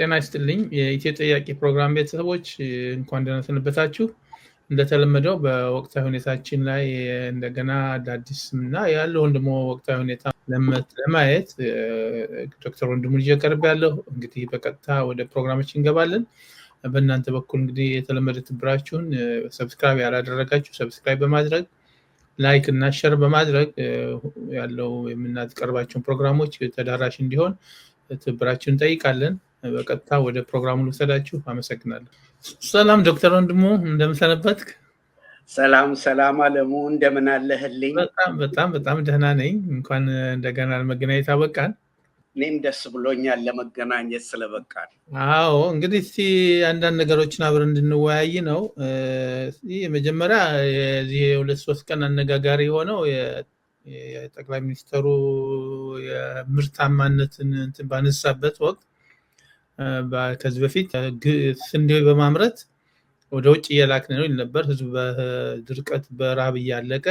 ጤና ይስጥልኝ የኢትዮ ጥያቄ ፕሮግራም ቤተሰቦች እንኳን ደህና ሰነበታችሁ። እንደተለመደው በወቅታዊ ሁኔታችን ላይ እንደገና አዳዲስ እና ያለውን ደግሞ ወቅታዊ ሁኔታ ለማየት ዶክተር ወንድሙ ልጄ ቀርቤያለሁ። እንግዲህ በቀጥታ ወደ ፕሮግራማችን እንገባለን። በእናንተ በኩል እንግዲህ የተለመደ ትብብራችሁን ሰብስክራይብ ያላደረጋችሁ ሰብስክራይብ በማድረግ ላይክ እና ሼር በማድረግ ያለው የምናቀርባቸውን ፕሮግራሞች ተዳራሽ እንዲሆን ትብብራችሁን እንጠይቃለን። በቀጥታ ወደ ፕሮግራሙ ልውሰዳችሁ። አመሰግናለሁ። ሰላም ዶክተር ወንድሙ እንደምን ሰነበትክ? ሰላም አለሙ እንደምን አለህልኝ? በጣም ደህና ነኝ። እንኳን እንደገና ለመገናኘት አበቃን። እኔም ደስ ብሎኛል ለመገናኘት ስለበቃን። አዎ እንግዲህ እስቲ አንዳንድ ነገሮችን አብረን እንድንወያይ ነው። የመጀመሪያ የዚህ የሁለት ሶስት ቀን አነጋጋሪ የሆነው የጠቅላይ ሚኒስትሩ የምርታማነትን ባነሳበት ወቅት ከዚህ በፊት ስንዴ በማምረት ወደ ውጭ እየላክን ነው ይል ነበር። ህዝቡ በድርቀት በረሃብ እያለቀ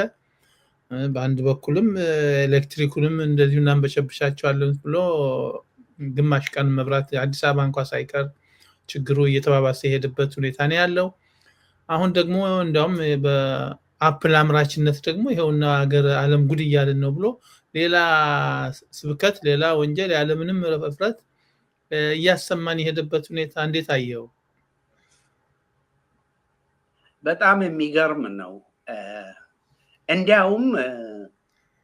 በአንድ በኩልም ኤሌክትሪኩንም እንደዚሁ እናንበሸብሻቸዋለን ብሎ ግማሽ ቀን መብራት አዲስ አበባ እንኳን ሳይቀር ችግሩ እየተባባሰ የሄደበት ሁኔታ ነው ያለው። አሁን ደግሞ እንዲያውም በአፕል አምራችነት ደግሞ ይኸውና ሀገር ዓለም ጉድ እያልን ነው ብሎ ሌላ ስብከት ሌላ ወንጀል ያለምንም እፍረት እያሰማን የሄደበት ሁኔታ እንዴት አየው? በጣም የሚገርም ነው። እንዲያውም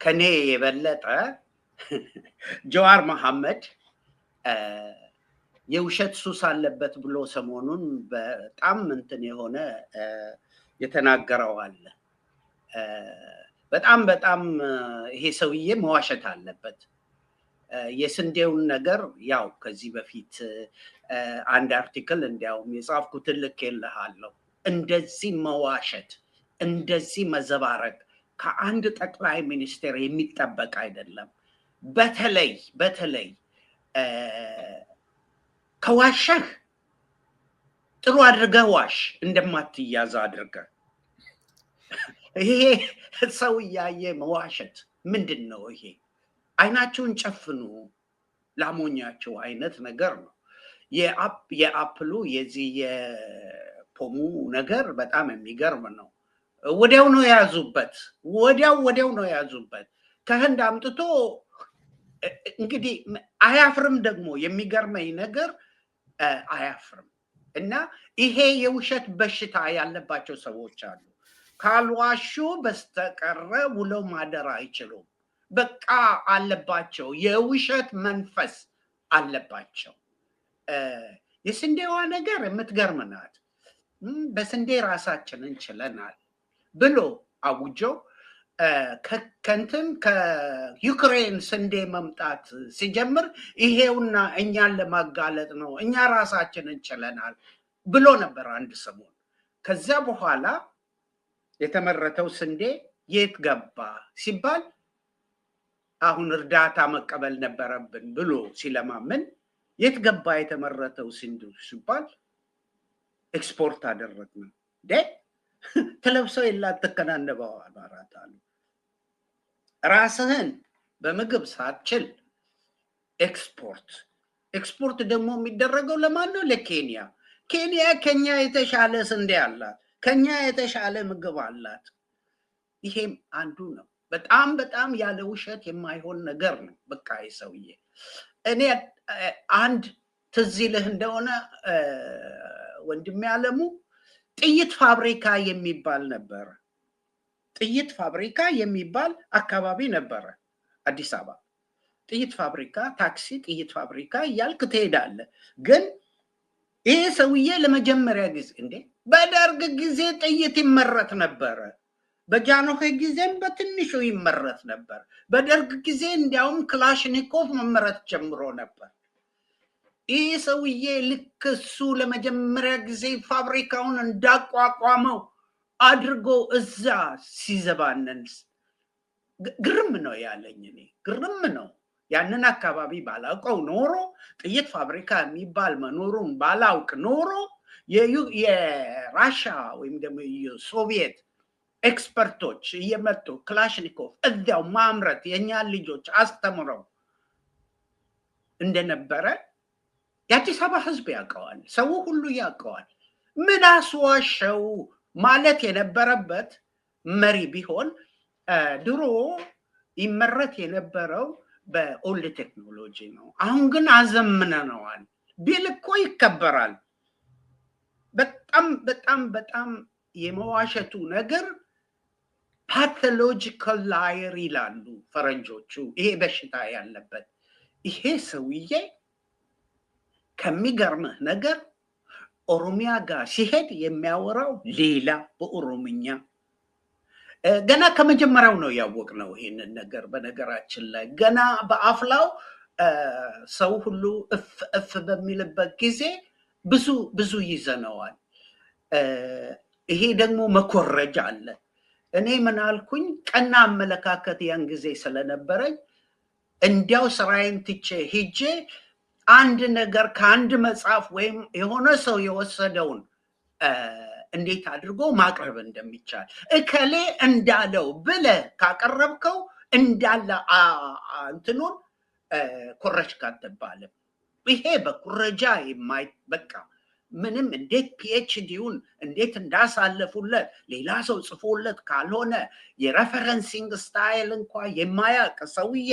ከኔ የበለጠ ጀዋር መሐመድ የውሸት ሱስ አለበት ብሎ ሰሞኑን በጣም እንትን የሆነ የተናገረው አለ። በጣም ይሄ ሰውዬ መዋሸት አለበት። የስንዴውን ነገር ያው ከዚህ በፊት አንድ አርቲክል እንዲያውም የጻፍኩትን ልኬልሃለሁ። እንደዚህ መዋሸት እንደዚህ መዘባረቅ ከአንድ ጠቅላይ ሚኒስትር የሚጠበቅ አይደለም። በተለይ ከዋሸህ ጥሩ አድርገህ ዋሽ፣ እንደማትያዝ አድርገህ። ይሄ ሰው እያየ መዋሸት ምንድን ነው ይሄ? አይናቸውን ጨፍኑ ላሞኛቸው አይነት ነገር ነው። የአፕሉ የዚህ የፖሙ ነገር በጣም የሚገርም ነው። ወዲያው ነው የያዙበት። ወዲያው ነው የያዙበት። ከህንድ አምጥቶ እንግዲህ አያፍርም። ደግሞ የሚገርመኝ ነገር አያፍርም። እና ይሄ የውሸት በሽታ ያለባቸው ሰዎች አሉ። ካልዋሹ በስተቀረ ውለው ማደር አይችሉም። በቃ አለባቸው፣ የውሸት መንፈስ አለባቸው። የስንዴዋ ነገር የምትገርም ናት። በስንዴ ራሳችንን ችለናል ብሎ አውጆ ከዩክሬን ስንዴ መምጣት ሲጀምር ይሄውና እኛን ለማጋለጥ ነው፣ እኛ ራሳችንን ችለናል ብሎ ነበር አንድ ሰሞን። ከዛ በኋላ የተመረተው ስንዴ የት ገባ ሲባል አሁን እርዳታ መቀበል ነበረብን ብሎ ሲለማምን የት ገባ የተመረተው ስንዴ ሲባል ኤክስፖርት አደረግነው። ትለብሰው የላት ትከናነበው አማራት አሉ። ራስህን በምግብ ሳትችል ኤክስፖርት ደግሞ የሚደረገው ለማን ነው? ለኬንያ። ኬንያ ከኛ የተሻለ ስንዴ አላት፣ ከኛ የተሻለ ምግብ አላት። ይሄም አንዱ ነው። በጣም ያለ ውሸት የማይሆን ነገር ነው። በቃ ሰውዬ እኔ አንድ ትዝ ይልህ እንደሆነ ወንድሜ አለሙ ጥይት ፋብሪካ የሚባል ነበረ። ጥይት ፋብሪካ የሚባል አካባቢ ነበረ አዲስ አበባ። ጥይት ፋብሪካ፣ ታክሲ ጥይት ፋብሪካ እያልክ ትሄዳለህ። ግን ይሄ ሰውዬ ለመጀመሪያ ጊዜ በደርግ ጊዜ ጥይት ይመረት ነበረ። በጃንሆይ ጊዜም በትንሹ ይመረት ነበር። በደርግ ጊዜ እንዲያውም ክላሽኒኮቭ መመረት ጀምሮ ነበር። ይህ ሰውዬ ልክ እሱ ለመጀመሪያ ጊዜ ፋብሪካውን እንዳቋቋመው አድርጎ እዛ ሲዘባነን ግርም ነው ያለኝ። እኔ ግርም ነው። ያንን አካባቢ ባላውቀው ኖሮ፣ ጥይት ፋብሪካ የሚባል መኖሩን ባላውቅ ኖሮ የራሻ ወይም ደግሞ የሶቪየት ኤክስፐርቶች እየመጡ ክላሽኒኮቭ እዚያው ማምረት የእኛን ልጆች አስተምረው እንደነበረ የአዲስ አበባ ህዝብ ያውቀዋል፣ ሰው ሁሉ ያውቀዋል። ምን አስዋሸው ማለት የነበረበት መሪ ቢሆን ድሮ ይመረት የነበረው በኦልድ ቴክኖሎጂ ነው፣ አሁን ግን አዘምነነዋል ቢል እኮ ይከበራል። በጣም በጣም በጣም የመዋሸቱ ነገር ፓቶሎጂካል ላየር ይላሉ ፈረንጆቹ። ይሄ በሽታ ያለበት ይሄ ሰውዬ ከሚገርምህ ነገር ኦሮሚያ ጋር ሲሄድ የሚያወራው ሌላ በኦሮምኛ። ገና ከመጀመሪያው ነው ያወቅነው ይሄንን ነገር። በነገራችን ላይ ገና በአፍላው ሰው ሁሉ እፍ በሚልበት ጊዜ ብዙ ይዘነዋል። ይሄ ደግሞ መኮረጃ አለ። እኔ ምን አልኩኝ? ቀና አመለካከት ያን ጊዜ ስለነበረኝ እንዲያው ስራዬን ትቼ ሂጄ አንድ ነገር ከአንድ መጽሐፍ ወይም የሆነ ሰው የወሰደውን እንዴት አድርጎ ማቅረብ እንደሚቻል እከሌ እንዳለው ብለህ ካቀረብከው እንዳለ እንትኑን ኮረጅ ካትባልም። ይሄ በኩረጃ በቃ ምንም እንዴት ፒኤችዲውን እንዴት እንዳሳለፉለት ሌላ ሰው ጽፎለት ካልሆነ የሬፈረንሲንግ ስታይል እንኳ የማያውቅ ሰውዬ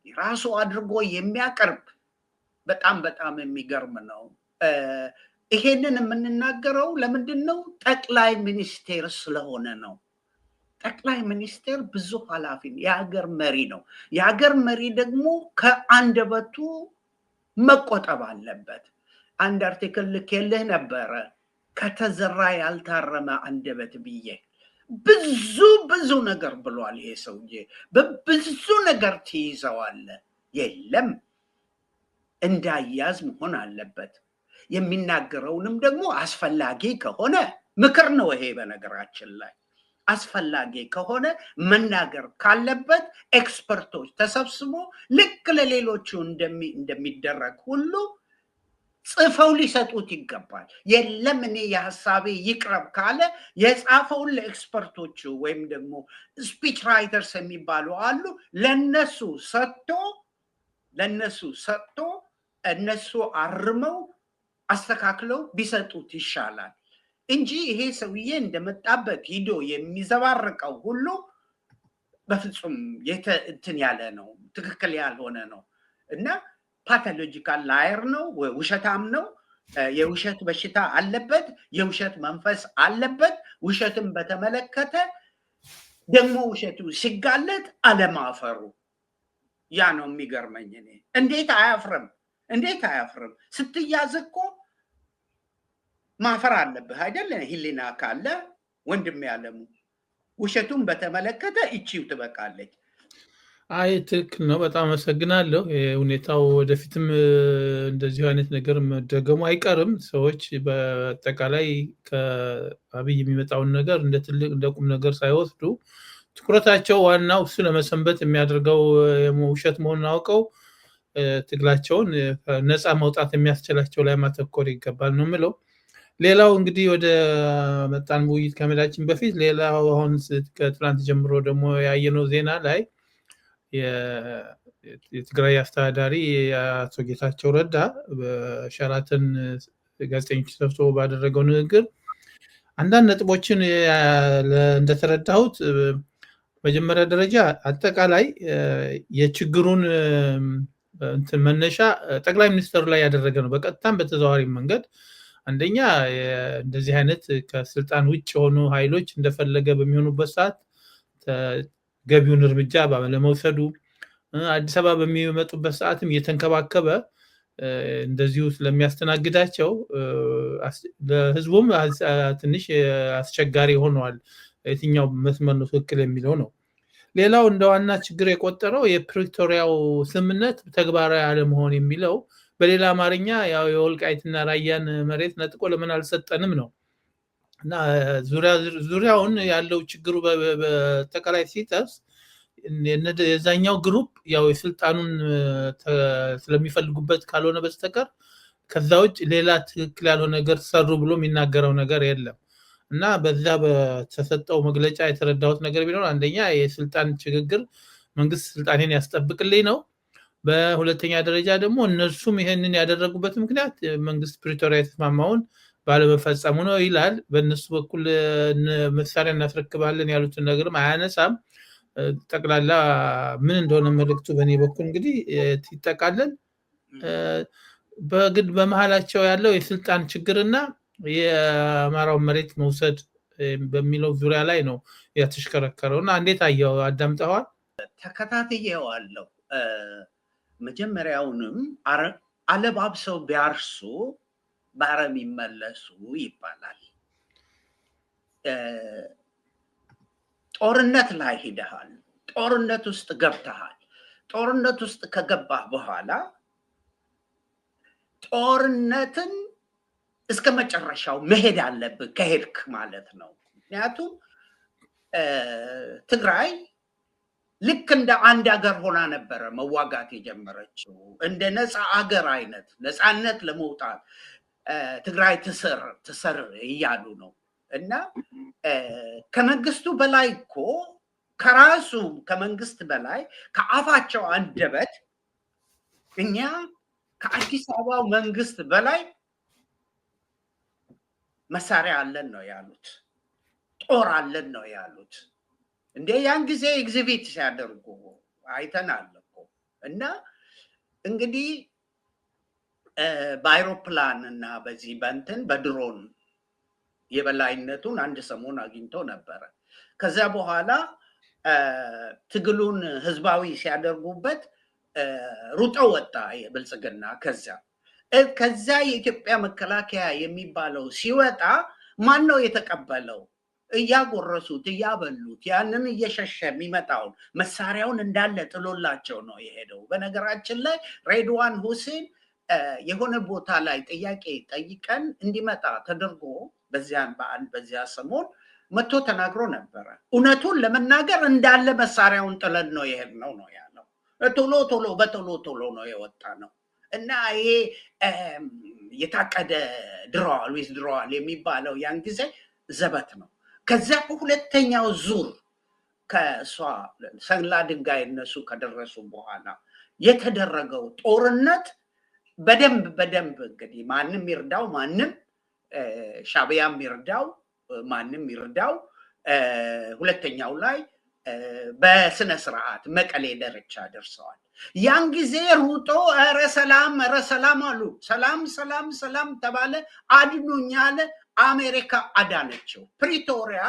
የራሱ አድርጎ የሚያቀርብ በጣም በጣም የሚገርም ነው። ይሄንን የምንናገረው ለምንድን ነው? ጠቅላይ ሚኒስቴር ስለሆነ ነው። ጠቅላይ ሚኒስቴር ብዙ ኃላፊ የሀገር መሪ ነው። የሀገር መሪ ደግሞ ከአንደበቱ መቆጠብ አለበት። አንድ አርቲክል ልኬልህ ነበረ፣ ከተዘራ ያልታረመ አንደበት ብዬ። ብዙ ነገር ብሏል ይሄ ሰውዬ። በብዙ ነገር ትይዘዋለ። የለም እንዳያዝ መሆን አለበት። የሚናገረውንም ደግሞ አስፈላጊ ከሆነ ምክር ነው ይሄ። በነገራችን ላይ አስፈላጊ ከሆነ መናገር ካለበት ኤክስፐርቶች ተሰብስቦ ልክ ለሌሎቹ እንደሚደረግ ሁሉ ጽፈው ሊሰጡት ይገባል። የለም እኔ የሀሳቤ ይቅረብ ካለ የጻፈውን ለኤክስፐርቶቹ ወይም ደግሞ ስፒች ራይተርስ የሚባሉ አሉ፣ ለነሱ ሰጥቶ እነሱ አርመው አስተካክለው ቢሰጡት ይሻላል እንጂ ይሄ ሰውዬ እንደመጣበት ሂዶ የሚዘባርቀው ሁሉ በፍጹም እንትን ያለ ነው፣ ትክክል ያልሆነ ነው እና ፓቶሎጂካል ላየር ነው፣ ውሸታም ነው። የውሸት በሽታ አለበት፣ የውሸት መንፈስ አለበት። ውሸትን በተመለከተ ደግሞ ውሸቱ ሲጋለጥ አለማፈሩ ያ ነው የሚገርመኝ። እኔ እንዴት አያፍርም? ስትያዝ እኮ ማፈር አለብህ አይደለ? ህሊና ካለ ወንድም ያለሙ ውሸቱን በተመለከተ እቺው ትበቃለች። አይ ትክክል ነው። በጣም አመሰግናለሁ። ሁኔታው ወደፊትም እንደዚሁ አይነት ነገር መደገሙ አይቀርም። ሰዎች በአጠቃላይ ከአብይ የሚመጣውን ነገር እንደ ትልቅ እንደ ቁም ነገር ሳይወስዱ ትኩረታቸው ዋናው እሱ ለመሰንበት የሚያደርገው ውሸት መሆኑን አውቀው ትግላቸውን ነፃ መውጣት የሚያስችላቸው ላይ ማተኮር ይገባል ነው የምለው። ሌላው እንግዲህ ወደ መጣን ውይይት ከመሄዳችን በፊት ሌላው አሁን ከትላንት ጀምሮ ደግሞ ያየነው ዜና ላይ የትግራይ አስተዳዳሪ አቶ ጌታቸው ረዳ በሸራተን ጋዜጠኞች ሰብስቦ ባደረገው ንግግር አንዳንድ ነጥቦችን እንደተረዳሁት መጀመሪያ ደረጃ አጠቃላይ የችግሩን እንትን መነሻ ጠቅላይ ሚኒስትሩ ላይ ያደረገ ነው፣ በቀጥታም በተዘዋዋሪ መንገድ። አንደኛ እንደዚህ አይነት ከስልጣን ውጭ የሆኑ ኃይሎች እንደፈለገ በሚሆኑበት ሰዓት ገቢውን እርምጃ ባለመውሰዱ፣ አዲስ አበባ በሚመጡበት ሰዓትም እየተንከባከበ እንደዚሁ ስለሚያስተናግዳቸው ለህዝቡም ትንሽ አስቸጋሪ ሆነዋል። የትኛው መስመር ነው ትክክል የሚለው ነው። ሌላው እንደ ዋና ችግር የቆጠረው የፕሪቶሪያው ስምምነት ተግባራዊ አለመሆን የሚለው፣ በሌላ አማርኛ ያው የወልቃይትና ራያን መሬት ነጥቆ ለምን አልሰጠንም ነው እና ዙሪያውን ያለው ችግሩ በጠቃላይ ሲጠስ የዛኛው ግሩፕ ያው የስልጣኑን ስለሚፈልጉበት ካልሆነ በስተቀር ከዛ ውጭ ሌላ ትክክል ያልሆነ ነገር ሰሩ ብሎ የሚናገረው ነገር የለም እና በዛ በተሰጠው መግለጫ የተረዳሁት ነገር ቢኖር አንደኛ የስልጣን ሽግግር መንግስት ስልጣኔን ያስጠብቅልኝ ነው። በሁለተኛ ደረጃ ደግሞ እነሱም ይሄንን ያደረጉበት ምክንያት መንግስት ፕሪቶሪያ የተስማማውን ባለመፈጸሙ ነው ይላል። በእነሱ በኩል መሳሪያ እናስረክባለን ያሉትን ነገርም አያነሳም። ጠቅላላ ምን እንደሆነ መልእክቱ በእኔ በኩል እንግዲህ ይጠቃለል በግድ በመሃላቸው ያለው የስልጣን ችግርና የአማራው መሬት መውሰድ በሚለው ዙሪያ ላይ ነው ያተሽከረከረው እና እንዴት አየው? አዳምጠዋል? ተከታትየዋለሁ። መጀመሪያውንም አለባብሰው ቢያርሱ በአረም ይመለሱ ይባላል። ጦርነት ላይ ሄደሃል፣ ጦርነት ውስጥ ገብተሃል። ጦርነት ውስጥ ከገባህ በኋላ ጦርነትን እስከ መጨረሻው መሄድ አለብህ ከሄድክ ማለት ነው። ምክንያቱም ትግራይ ልክ እንደ አንድ ሀገር ሆና ነበረ መዋጋት የጀመረችው። እንደ ነፃ ሀገር አይነት ነፃነት ለመውጣት ትግራይ ትሰር እያሉ ነው። እና ከመንግስቱ በላይ እኮ ከራሱ ከመንግስት በላይ ከአፋቸው አንደበት እኛ ከአዲስ አበባ መንግስት በላይ መሳሪያ አለን ነው ያሉት፣ ጦር አለን ነው ያሉት። እንደ ያን ጊዜ ኤግዚቢት ሲያደርጉ አይተናል እኮ። እና እንግዲህ በአይሮፕላን እና በዚህ በእንትን በድሮን የበላይነቱን አንድ ሰሞን አግኝቶ ነበረ። ከዛ በኋላ ትግሉን ህዝባዊ ሲያደርጉበት ሩጠው ወጣ የብልጽግና። ከዛ የኢትዮጵያ መከላከያ የሚባለው ሲወጣ ማን ነው የተቀበለው? እያጎረሱት እያበሉት ያንን እየሸሸ የሚመጣውን መሳሪያውን እንዳለ ጥሎላቸው ነው የሄደው። በነገራችን ላይ ሬድዋን ሁሴን የሆነ ቦታ ላይ ጥያቄ ጠይቀን እንዲመጣ ተደርጎ በዚያን በዓል በዚያ ሰሞን መጥቶ ተናግሮ ነበረ። እውነቱን ለመናገር እንዳለ መሳሪያውን ጥለን ነው የሄድነው ነው ያለው። በቶሎ ቶሎ ነው የወጣ ነው። እና ይሄ የታቀደ ዊዝድሮዋል የሚባለው ያን ጊዜ ዘበት ነው። ከዚያ በሁለተኛው ዙር ከእሷ ሰንላ ድንጋይ እነሱ ከደረሱ በኋላ የተደረገው ጦርነት በደንብ እንግዲህ ማንም ይርዳው ማንም ሻዕቢያም ይርዳው ማንም ይርዳው፣ ሁለተኛው ላይ በስነ ስርዓት መቀሌ ደረጃ ደርሰዋል። ያን ጊዜ ሩጦ ኧረ ሰላም አሉ። ሰላም ተባለ። አድኑኝ አለ። አሜሪካ አዳነችው። ፕሪቶሪያ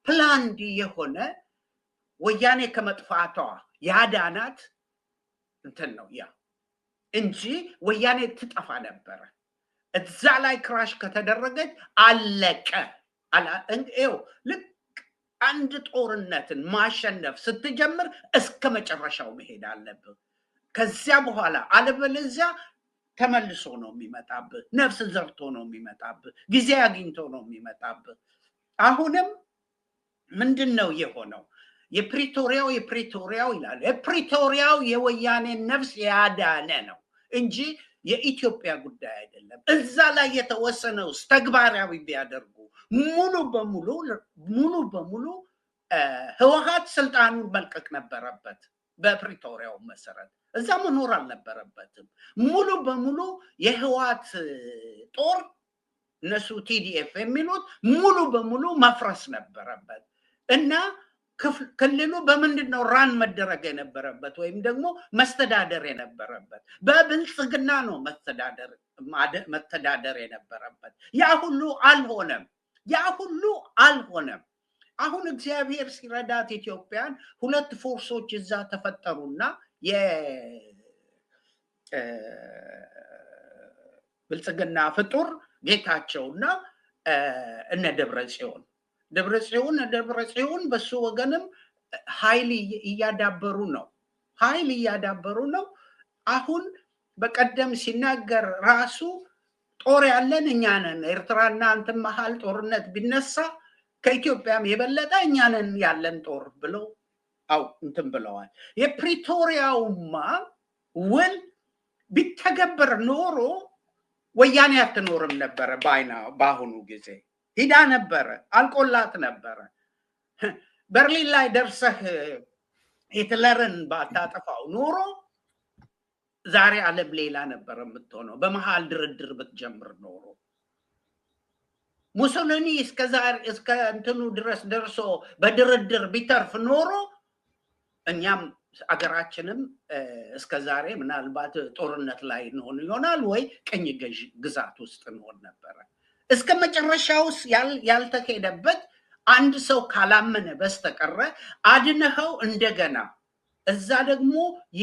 ፕላንድ የሆነ ወያኔ ከመጥፋቷ ያዳናት እንትን ነው ያ እንጂ ወያኔ ትጠፋ ነበረ። እዛ ላይ ክራሽ ከተደረገች አለቀ። ልክ አንድ ጦርነትን ማሸነፍ ስትጀምር እስከ መጨረሻው መሄድ አለብህ። ከዚያ በኋላ አለበለዚያ ተመልሶ ነው የሚመጣብህ፣ ነፍስ ዘርቶ ነው የሚመጣብህ፣ ጊዜ አግኝቶ ነው የሚመጣብህ። አሁንም ምንድን ነው የሆነው? የፕሪቶሪያው ይላል። የፕሪቶሪያው የወያኔን ነፍስ ያዳነ ነው እንጂ የኢትዮጵያ ጉዳይ አይደለም። እዛ ላይ የተወሰነው ተግባራዊ ቢያደርጉ ሙሉ በሙሉ ህወሓት ስልጣኑን መልቀቅ ነበረበት። በፕሪቶሪያው መሰረት እዛ መኖር አልነበረበትም። ሙሉ በሙሉ የህወሓት ጦር እነሱ ቲዲኤፍ የሚሉት ሙሉ በሙሉ መፍረስ ነበረበት እና ክልሉ በምንድን ነው ራን መደረግ የነበረበት ወይም ደግሞ መስተዳደር የነበረበት? በብልጽግና ነው መተዳደር የነበረበት። ያ ሁሉ አልሆነም። አሁን እግዚአብሔር ሲረዳት ኢትዮጵያን ሁለት ፎርሶች እዛ ተፈጠሩና የብልጽግና ፍጡር ጌታቸውና እነ ደብረ ጽዮን በሱ ወገንም ኃይል እያዳበሩ ነው። አሁን በቀደም ሲናገር ራሱ ጦር ያለን እኛ ነን፣ ኤርትራና እንትን መሀል ጦርነት ቢነሳ ከኢትዮጵያም የበለጠ እኛ ነን ያለን ጦር ብለው እንትን ብለዋል። የፕሪቶሪያውማ ውል ቢተገበር ኖሮ ወያኔ አትኖርም ነበረ። በአሁኑ ጊዜ ሂዳ ነበረ፣ አልቆላት ነበረ። በርሊን ላይ ደርሰህ ሂትለርን ባታጠፋው ኖሮ ዛሬ ዓለም ሌላ ነበር የምትሆነው በመሃል ድርድር ብትጀምር ኖሮ። ሙሶሊኒ እስከ እንትኑ ድረስ ደርሶ በድርድር ቢተርፍ ኖሮ እኛም አገራችንም እስከዛሬ ምናልባት ጦርነት ላይ እንሆን ይሆናል ወይ ቅኝ ግዛት ውስጥ እንሆን ነበረ። እስከ መጨረሻውስ ያልተካሄደበት አንድ ሰው ካላመነ በስተቀረ አድነኸው እንደገና እዛ ደግሞ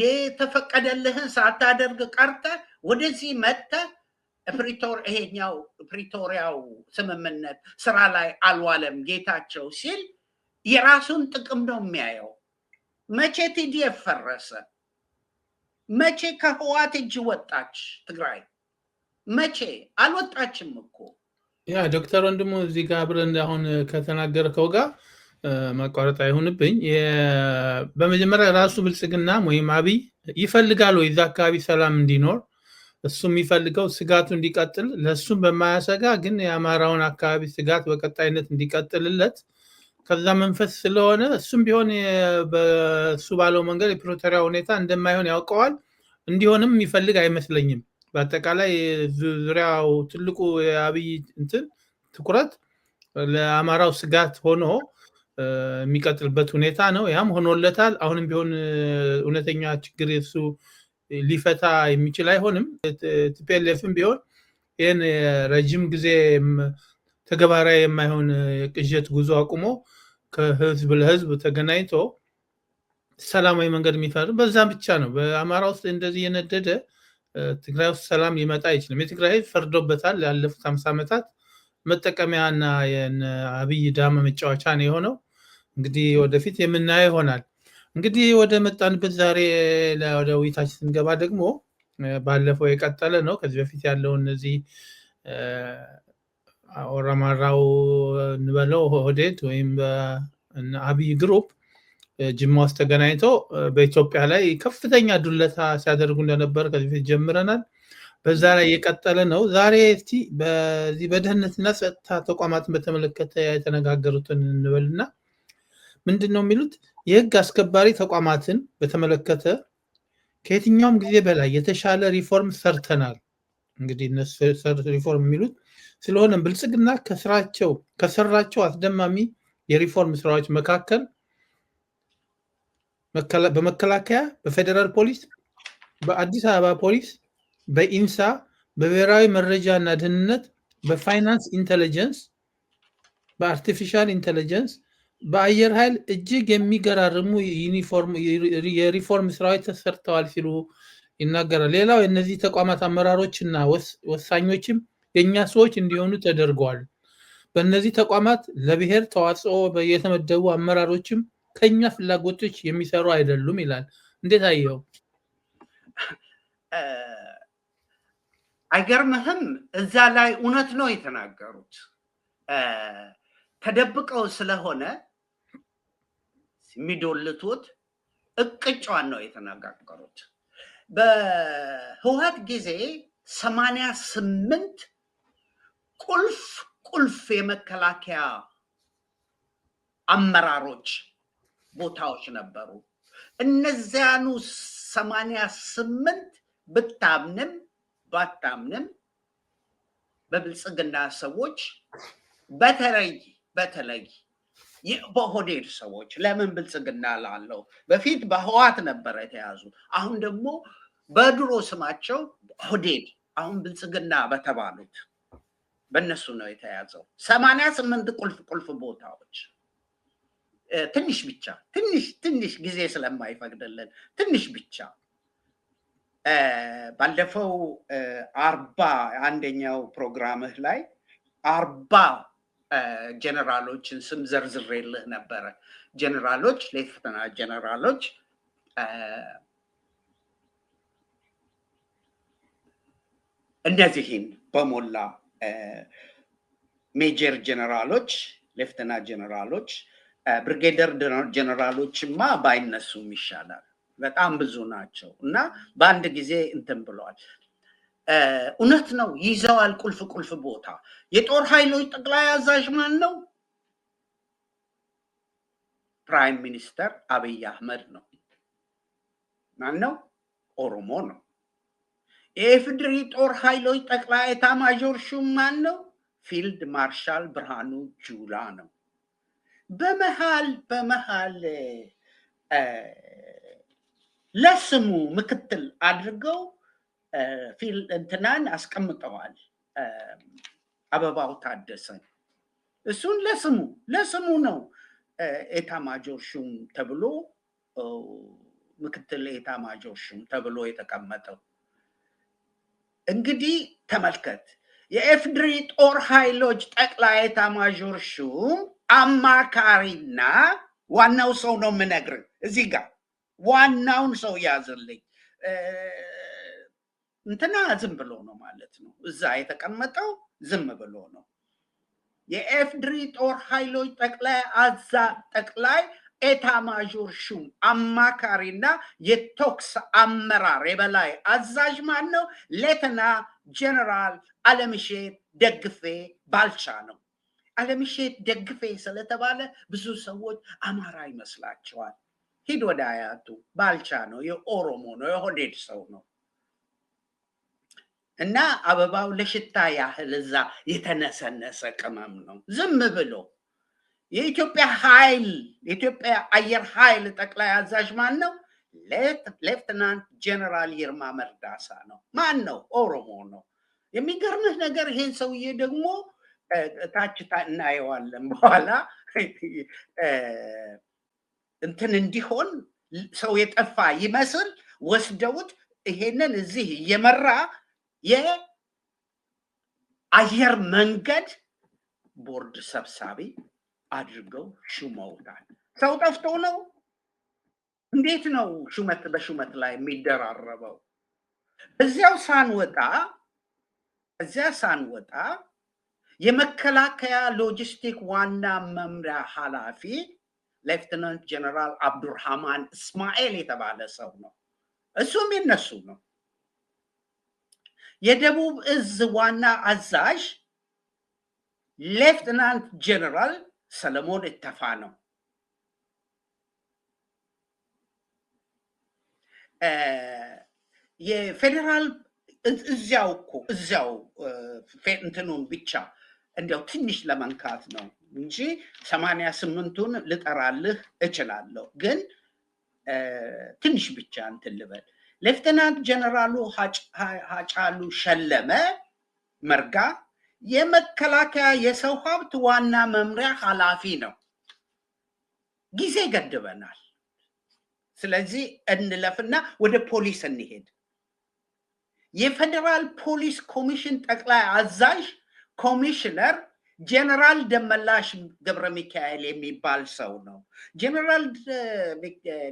የተፈቀደልህን ሳታደርግ ቀርተ ወደዚህ መጥተ ይሄኛው ፕሪቶሪያው ስምምነት ስራ ላይ አልዋለም ጌታቸው ሲል የራሱን ጥቅም ነው የሚያየው። መቼ ቲዲኤፍ ፈረሰ? መቼ ከህዋት እጅ ወጣች ትግራይ? መቼ አልወጣችም እኮ። ያ ዶክተር ወንድሙ እዚህ ጋር አብረን አሁን ከተናገርከው ጋር ማቋረጥ አይሆንብኝ። በመጀመሪያ ራሱ ብልጽግና ወይም አብይ ይፈልጋል ወይ እዛ አካባቢ ሰላም እንዲኖር? እሱ የሚፈልገው ስጋቱ እንዲቀጥል፣ ለሱም በማያሰጋ ግን የአማራውን አካባቢ ስጋት በቀጣይነት እንዲቀጥልለት ከዛ መንፈስ ስለሆነ እሱም ቢሆን በሱ ባለው መንገድ የፕሪቶሪያ ሁኔታ እንደማይሆን ያውቀዋል። እንዲሆንም የሚፈልግ አይመስለኝም። በአጠቃላይ ዙሪያው ትልቁ የአብይ እንትን ትኩረት ለአማራው ስጋት ሆኖ የሚቀጥልበት ሁኔታ ነው። ያም ሆኖለታል። አሁንም ቢሆን እውነተኛ ችግር የሱ ሊፈታ የሚችል አይሆንም። ቲፒኤልኤፍም ቢሆን ይህን ረጅም ጊዜ ተግባራዊ የማይሆን ቅዠት ጉዞ አቁሞ ከህዝብ ለህዝብ ተገናኝቶ ሰላማዊ መንገድ የሚፈርም በዛም ብቻ ነው። በአማራ ውስጥ እንደዚህ የነደደ ትግራይ ውስጥ ሰላም ሊመጣ አይችልም። የትግራይ ህዝብ ፈርዶበታል። ያለፉት 50 ዓመታት መጠቀሚያና የአብይ ዳማ መጫወቻ ነው የሆነው። እንግዲህ ወደፊት የምናየው ይሆናል። እንግዲህ ወደ መጣንበት ዛሬ ወደ ውይይታችን ስንገባ ደግሞ ባለፈው የቀጠለ ነው። ከዚህ በፊት ያለው እነዚህ ኦሮማራው እንበለው ኦህዴድ ወይም አብይ ግሩፕ ጅማ ውስጥ ተገናኝተው በኢትዮጵያ ላይ ከፍተኛ ዱለታ ሲያደርጉ እንደነበር ከዚህ በፊት ጀምረናል። በዛ ላይ የቀጠለ ነው። ዛሬ እስቲ በዚህ በደህንነትና ጸጥታ ተቋማትን በተመለከተ የተነጋገሩትን እንበልና ምንድን ነው የሚሉት? የህግ አስከባሪ ተቋማትን በተመለከተ ከየትኛውም ጊዜ በላይ የተሻለ ሪፎርም ሰርተናል። እንግዲህ እነሱ ሪፎርም የሚሉት ስለሆነም ብልጽግና ከሰራቸው አስደማሚ የሪፎርም ስራዎች መካከል በመከላከያ፣ በፌዴራል ፖሊስ፣ በአዲስ አበባ ፖሊስ፣ በኢንሳ፣ በብሔራዊ መረጃ እና ደህንነት፣ በፋይናንስ ኢንተለጀንስ፣ በአርቲፊሻል ኢንተለጀንስ፣ በአየር ኃይል እጅግ የሚገራርሙ የሪፎርም ስራዎች ተሰርተዋል ሲሉ ይናገራል። ሌላው የእነዚህ ተቋማት አመራሮች እና ወሳኞችም የእኛ ሰዎች እንዲሆኑ ተደርገዋል። በእነዚህ ተቋማት ለብሔር ተዋጽኦ የተመደቡ አመራሮችም ከኛ ፍላጎቶች የሚሰሩ አይደሉም ይላል። እንዴት አየው? አይገርምህም? እዛ ላይ እውነት ነው የተናገሩት። ተደብቀው ስለሆነ የሚዶልቱት እቅጫዋን ነው የተናገሩት። በህወሓት ጊዜ 88 ቁልፍ የመከላከያ አመራሮች ቦታዎች ነበሩ። እነዚያኑ 88 ብታምንም ባታምንም በብልጽግና ሰዎች በተለይ በኦህዴድ ሰዎች ለምን ብልጽግና ላለው በፊት በህወሓት ነበረ የተያዙ። አሁን ደግሞ በድሮ ስማቸው ኦህዴድ አሁን ብልጽግና በተባሉት በእነሱ ነው የተያዘው። 88 ቁልፍ ቦታዎች ትንሽ ጊዜ ስለማይፈቅድልን ትንሽ ብቻ ባለፈው 41ኛው ፕሮግራምህ ላይ 40 ጀነራሎችን ስም ዘርዝሬልህ ነበረ። ጀነራሎች፣ ሌፍተና ጀነራሎች እነዚህን በሞላ ሜጀር ጀነራሎች፣ ሌፍተና ጀነራሎች፣ ብሪጌደር ጀነራሎችማ ባይነሱም ይሻላል። በጣም ብዙ ናቸው እና በአንድ ጊዜ እንትን ብለዋል። እውነት ነው፣ ይዘዋል ቁልፍ ቦታ። የጦር ኃይሎች ጠቅላይ አዛዥ ማን ነው? ፕራይም ሚኒስተር አብይ አህመድ ነው። ማን ነው? ኦሮሞ ነው። የኢፌዴሪ ጦር ኃይሎች ጠቅላይ ኤታማዦር ሹም ማን ነው? ፊልድ ማርሻል ብርሃኑ ጁላ ነው። በመሃል ለስሙ ምክትል አድርገው ፊልድ እንትናን አስቀምጠዋል፣ አበባው ታደሰን። እሱን ለስሙ ነው ኤታማዦር ሹም ተብሎ ምክትል ኤታማዦር ሹም ተብሎ የተቀመጠው። እንግዲህ ተመልከት፣ የኢፌዴሪ ጦር ኃይሎች ጠቅላይ ኤታማዦር ሹም አማካሪና ዋናው ሰው ነው የምነግርህ። እዚህ ጋር ዋናውን ሰው ያዝልኝ። እንትና ዝም ብሎ ነው ማለት ነው፣ እዛ የተቀመጠው ዝም ብሎ ነው። የኢፌዴሪ ጦር ኃይሎች ጠቅላይ ኤታማዦር ሹም አማካሪና የቶክስ አመራር የበላይ አዛዥ ማን ነው? ሌተና ጀነራል አለምሸት ደግፌ ባልቻ ነው። አለምሸት ደግፌ ስለተባለ ብዙ ሰዎች አማራ ይመስላቸዋል። ሂድ ወደ አያቱ፣ ባልቻ ነው፣ የኦሮሞ ነው፣ የሆዴድ ሰው ነው። እና አበባው ለሽታ ያህል እዛ የተነሰነሰ ቅመም ነው። ዝም ብሎ የኢትዮጵያ አየር ኃይል ጠቅላይ አዛዥ ማን ነው? ሌፍትናንት ጀነራል ይርማ መርዳሳ ነው። ማን ነው? ኦሮሞ ነው። የሚገርምህ ነገር ይሄን ሰውዬ ደግሞ ታች እናየዋለን በኋላ እንትን እንዲሆን ሰው የጠፋ ይመስል ወስደውት ይሄንን እዚህ እየመራ የአየር መንገድ ቦርድ ሰብሳቢ አድርገው ሹመውታል። ሰው ጠፍቶ ነው? እንዴት ነው ሹመት በሹመት ላይ የሚደራረበው? እዚያ ሳንወጣ የመከላከያ ሎጂስቲክ ዋና መምሪያ ኃላፊ ሌፍትናንት ጀነራል አብዱርሃማን እስማኤል የተባለ ሰው ነው። እሱም የነሱ ነው። የደቡብ እዝ ዋና አዛዥ ሌፍትናንት ጀነራል ሰለሞን እተፋ ነው። የፌዴራል እዚያው እንትኑን ብቻ እንዲያው ትንሽ ለመንካት ነው እንጂ 88ቱን ልጠራልህ እችላለሁ፣ ግን ትንሽ ብቻ እንትን ልበል። ሌፍትናንት ጀነራሉ ሀጫሉ ሸለመ መርጋ የመከላከያ የሰው ሀብት ዋና መምሪያ ኃላፊ ነው። ጊዜ ገድበናል። ስለዚህ እንለፍና ወደ ፖሊስ እንሄድ። የፌዴራል ፖሊስ ኮሚሽን ጠቅላይ አዛዥ ኮሚሽነር ጀነራል ደመላሽ ገብረ ሚካኤል የሚባል ሰው ነው። ጀነራል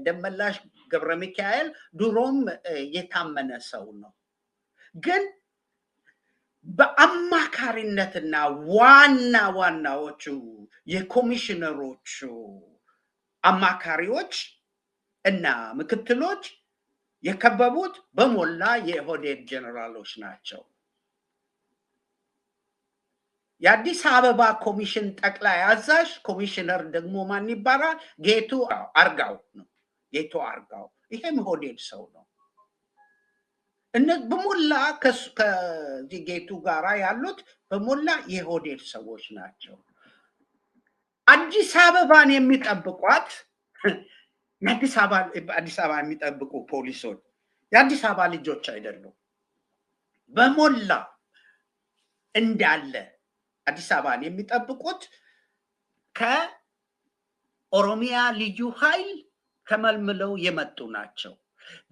ደመላሽ ገብረ ሚካኤል ድሮም የታመነ ሰው ነው። ግን በአማካሪነትና ዋናዎቹ የኮሚሽነሮቹ አማካሪዎች እና ምክትሎች የከበቡት በሞላ የኦህዴድ ጀነራሎች ናቸው። የአዲስ አበባ ኮሚሽን ጠቅላይ አዛዥ ኮሚሽነር ደግሞ ማን ይባላል? ጌቱ አርጋው ነው። ጌቱ አርጋው ይሄም ኦህዴድ ሰው ነው። በሞላ ከዚህ ጌቱ ጋራ ያሉት በሞላ የኦህዴድ ሰዎች ናቸው። አዲስ አበባን የሚጠብቋት አዲስ አበባ የሚጠብቁ ፖሊሶች የአዲስ አበባ ልጆች አይደሉም። በሞላ እንዳለ አዲስ አበባን የሚጠብቁት ከኦሮሚያ ልዩ ኃይል ተመልምለው የመጡ ናቸው።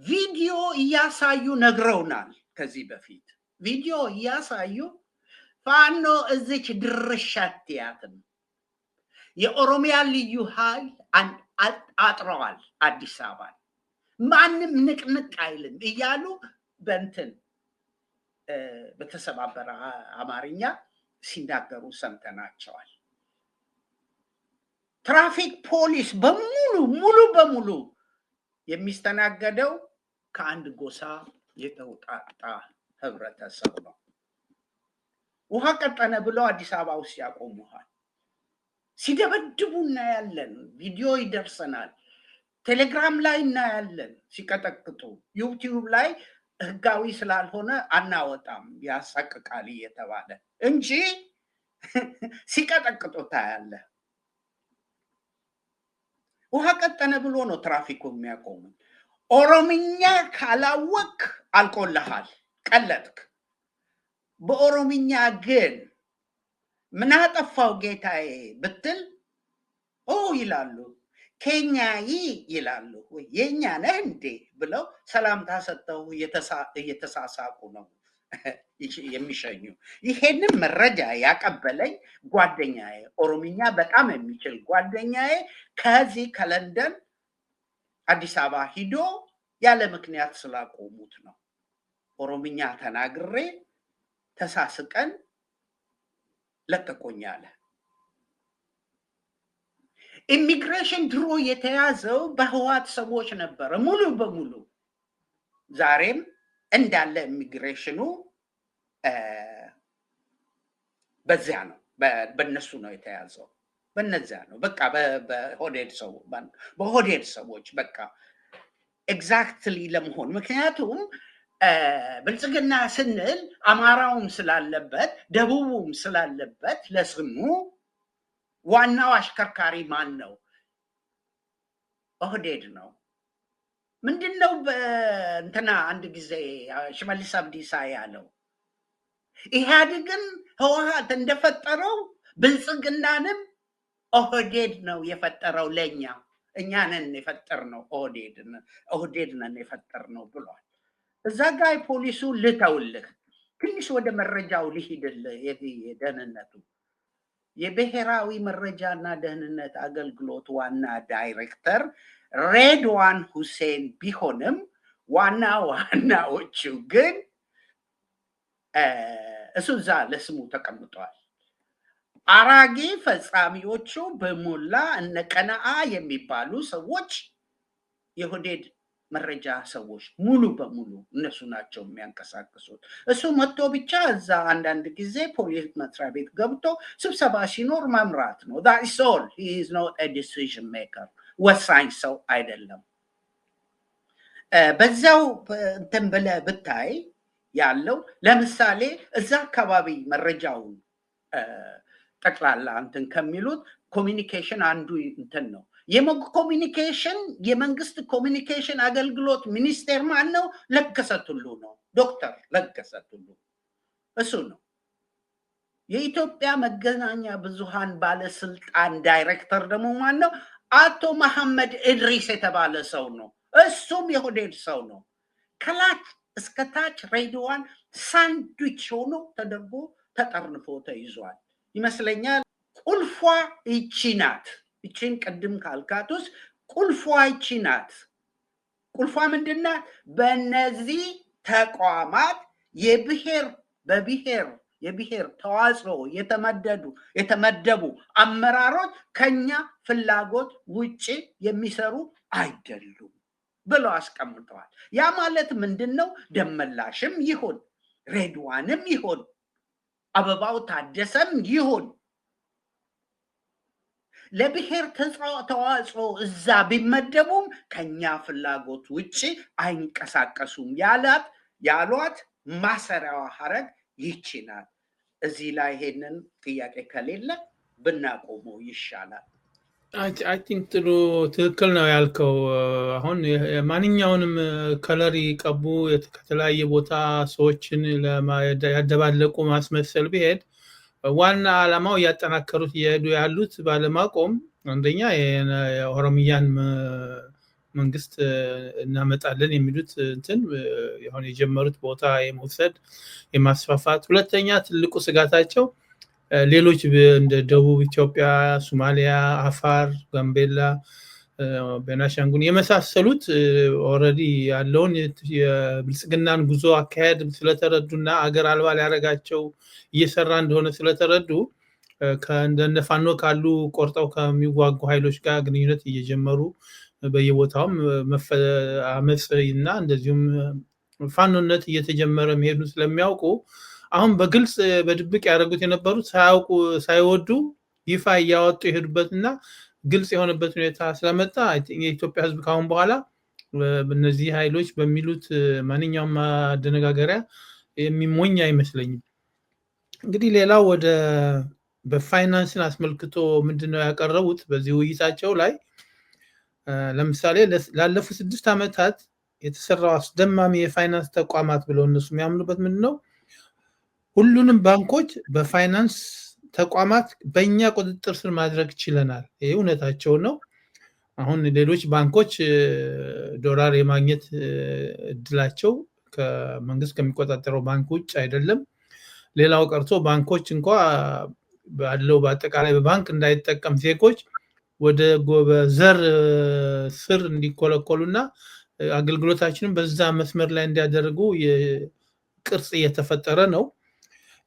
ቪዲዮ እያሳዩ ነግረውናል። ከዚህ በፊት ቪዲዮ እያሳዩ ፋኖ እዚች ድርሻትያትም የኦሮሚያ ልዩ ኃይል አጥረዋል አዲስ አበባን፣ ማንም ንቅንቅ አይልም እያሉ በእንትን በተሰባበረ አማርኛ ሲናገሩ ሰምተናቸዋል። ትራፊክ ፖሊስ ሙሉ በሙሉ የሚስተናገደው ከአንድ ጎሳ የተውጣጣ ህብረተሰብ ነው። ውሃ ቀጠነ ብለው አዲስ አበባ ውስጥ ያቆሙሃል። ሲደበድቡ እናያለን። ቪዲዮ ይደርሰናል። ቴሌግራም ላይ እናያለን ሲቀጠቅጡ። ዩቲዩብ ላይ ህጋዊ ስላልሆነ አናወጣም ያሳቅቃል እየተባለ እንጂ ሲቀጠቅጡ ታያለህ። ውሃ ቀጠነ ብሎ ነው ትራፊኩ የሚያቆሙ። ኦሮምኛ ካላወቅ አልቆልሃል፣ ቀለጥክ። በኦሮምኛ ግን ምን አጠፋው ጌታዬ ብትል ይላሉ፣ ኬኛይ ይላሉ። ወይ የኛ ነህ እንዴ ብለው ሰላምታ ሰጥተው እየተሳሳቁ ነው የሚሸኙ። ይሄንን መረጃ ያቀበለኝ ጓደኛዬ፣ ኦሮምኛ በጣም የሚችል ጓደኛዬ ከዚህ ከለንደን አዲስ አበባ ሂዶ ያለ ምክንያት ስላቆሙት ነው። ኦሮምኛ ተናግሬ ተሳስቀን ለቀቆኝ አለ። ኢሚግሬሽን ድሮ የተያዘው በህዋት ሰዎች ነበረ ሙሉ በሙሉ። ዛሬም እንዳለ ኢሚግሬሽኑ በዚያ ነው፣ በነሱ ነው የተያዘው። በነዚያ ነው በቃ በሆዴድ ሰዎች በቃ ኤግዛክትሊ ለመሆን። ምክንያቱም ብልጽግና ስንል አማራውም ስላለበት ደቡቡም ስላለበት ለስሙ ዋናው አሽከርካሪ ማን ነው? ኦህዴድ ነው። ምንድነው እንትና አንድ ጊዜ ሽመልስ አብዲሳ ያለው ኢህአዴግን ህወሓት እንደፈጠረው ብልጽግናንም ኦህዴድ ነው የፈጠረው። ለኛ እኛንን የፈጠርነው ኦህዴድ ነን የፈጠርነው ብሏል። እዛ ጋር ፖሊሱ ልተውልህ፣ ትንሽ ወደ መረጃው ልሂድልህ። የደህንነቱ የብሔራዊ መረጃና ደህንነት አገልግሎት ዋና ዳይሬክተር ሬድዋን ሁሴን ቢሆንም ዋናዎቹ ግን እሱ እዛ ለስሙ ተቀምጠዋል። አራጌ ፈጻሚዎቹ በሞላ እነ ቀነአ የሚባሉ ሰዎች የሆዴድ መረጃ ሰዎች ሙሉ በሙሉ እነሱ ናቸው የሚያንቀሳቅሱት። እሱ መጥቶ ብቻ እዛ አንዳንድ ጊዜ ፖሊስ መስሪያ ቤት ገብቶ ስብሰባ ሲኖር መምራት ነው። that is all. He is not a decision maker. ወሳኝ ሰው አይደለም። በዛው እንትን ብለህ ብታይ ያለው ለምሳሌ እዛ አካባቢ መረጃውን ጠቅላላ እንትን ከሚሉት ኮሚኒኬሽን አንዱ እንትን ነው። የኮሚኒኬሽን የመንግስት ኮሚኒኬሽን አገልግሎት ሚኒስቴር ማን ነው? ለገሰ ቱሉ ነው። ዶክተር ለገሰ ቱሉ እሱ ነው። የኢትዮጵያ መገናኛ ብዙሃን ባለስልጣን ዳይሬክተር ደግሞ ማን ነው? አቶ መሐመድ ኢድሪስ የተባለ ሰው ነው። እሱም የሆዴድ ሰው ነው። ከላች እስከ ታች ሬዲዮዋን ሳንድዊች ሆኖ ተደርጎ ተጠርንፎ ተይዟል ይመስለኛል። ቁልፏ ይቺ ናት። ይቺን ቅድም ካልካቱስ ቁልፏ ይቺ ናት። ቁልፏ ምንድናት? በእነዚህ ተቋማት የብሔር ተዋጽኦ የተመደቡ አመራሮች ከኛ ፍላጎት ውጪ የሚሰሩ አይደሉም ብለው አስቀምጠዋል። ያ ማለት ምንድነው? ደመላሽም ይሁን ሬድዋንም ይሁን አበባው ታደሰም ይሁን ለብሔር ተዋጽኦ እዛ ቢመደቡም ከኛ ፍላጎት ውጪ አይንቀሳቀሱም ያሏት ማሰሪያዋ ሐረግ ይቺ ናት። እዚህ ላይ ይሄንን ጥያቄ ከሌለ ብናቆመው ይሻላል። አይ ቲንክ ትክክል ነው ያልከው። አሁን ማንኛውንም ከለር ቀቡ ከተለያየ ቦታ ሰዎችን ያደባለቁ ማስመሰል ቢሄድ ዋና ዓላማው እያጠናከሩት እየሄዱ ያሉት ባለማቆም አንደኛ የኦሮሚያን መንግስት እናመጣለን የሚሉት እንትን የሆነ የጀመሩት ቦታ የመውሰድ የማስፋፋት፣ ሁለተኛ ትልቁ ስጋታቸው ሌሎች እንደ ደቡብ ኢትዮጵያ፣ ሶማሊያ፣ አፋር፣ ጋምቤላ፣ ቤናሻንጉል የመሳሰሉት ኦልሬዲ ያለውን የብልጽግናን ጉዞ አካሄድ ስለተረዱና አገር አልባ ሊያደርጋቸው እየሰራ እንደሆነ ስለተረዱ ከእንደነ ፋኖ ካሉ ቆርጠው ከሚዋጉ ኃይሎች ጋር ግንኙነት እየጀመሩ በየቦታውም አመጽ እና እንደዚሁም ፋኖነት እየተጀመረ መሄዱ ስለሚያውቁ አሁን በግልጽ በድብቅ ያደረጉት የነበሩት ሳይወዱ ይፋ እያወጡ የሄዱበትና ግልጽ የሆነበት ሁኔታ ስለመጣ የኢትዮጵያ ሕዝብ ካሁን በኋላ እነዚህ ኃይሎች በሚሉት ማንኛውም ማደነጋገሪያ የሚሞኝ አይመስለኝም። እንግዲህ ሌላው ወደ በፋይናንስን አስመልክቶ ምንድነው ያቀረቡት በዚህ ውይይታቸው ላይ ለምሳሌ ላለፉት 6 ዓመታት የተሰራው አስደማሚ የፋይናንስ ተቋማት ብለው እነሱ የሚያምኑበት ምንድነው ሁሉንም ባንኮች በፋይናንስ ተቋማት በእኛ ቁጥጥር ስር ማድረግ ችለናል። ይሄ እውነታቸው ነው። አሁን ሌሎች ባንኮች ዶላር የማግኘት እድላቸው ከመንግስት ከሚቆጣጠረው ባንክ ውጭ አይደለም። ሌላው ቀርቶ ባንኮች እንኳን ባለው በአጠቃላይ በባንክ እንዳይጠቀም ዜጎች ወደ ዘር ስር እንዲኮለኮሉና አገልግሎታችንን በዛ መስመር ላይ እንዲያደርጉ ቅርጽ እየተፈጠረ ነው።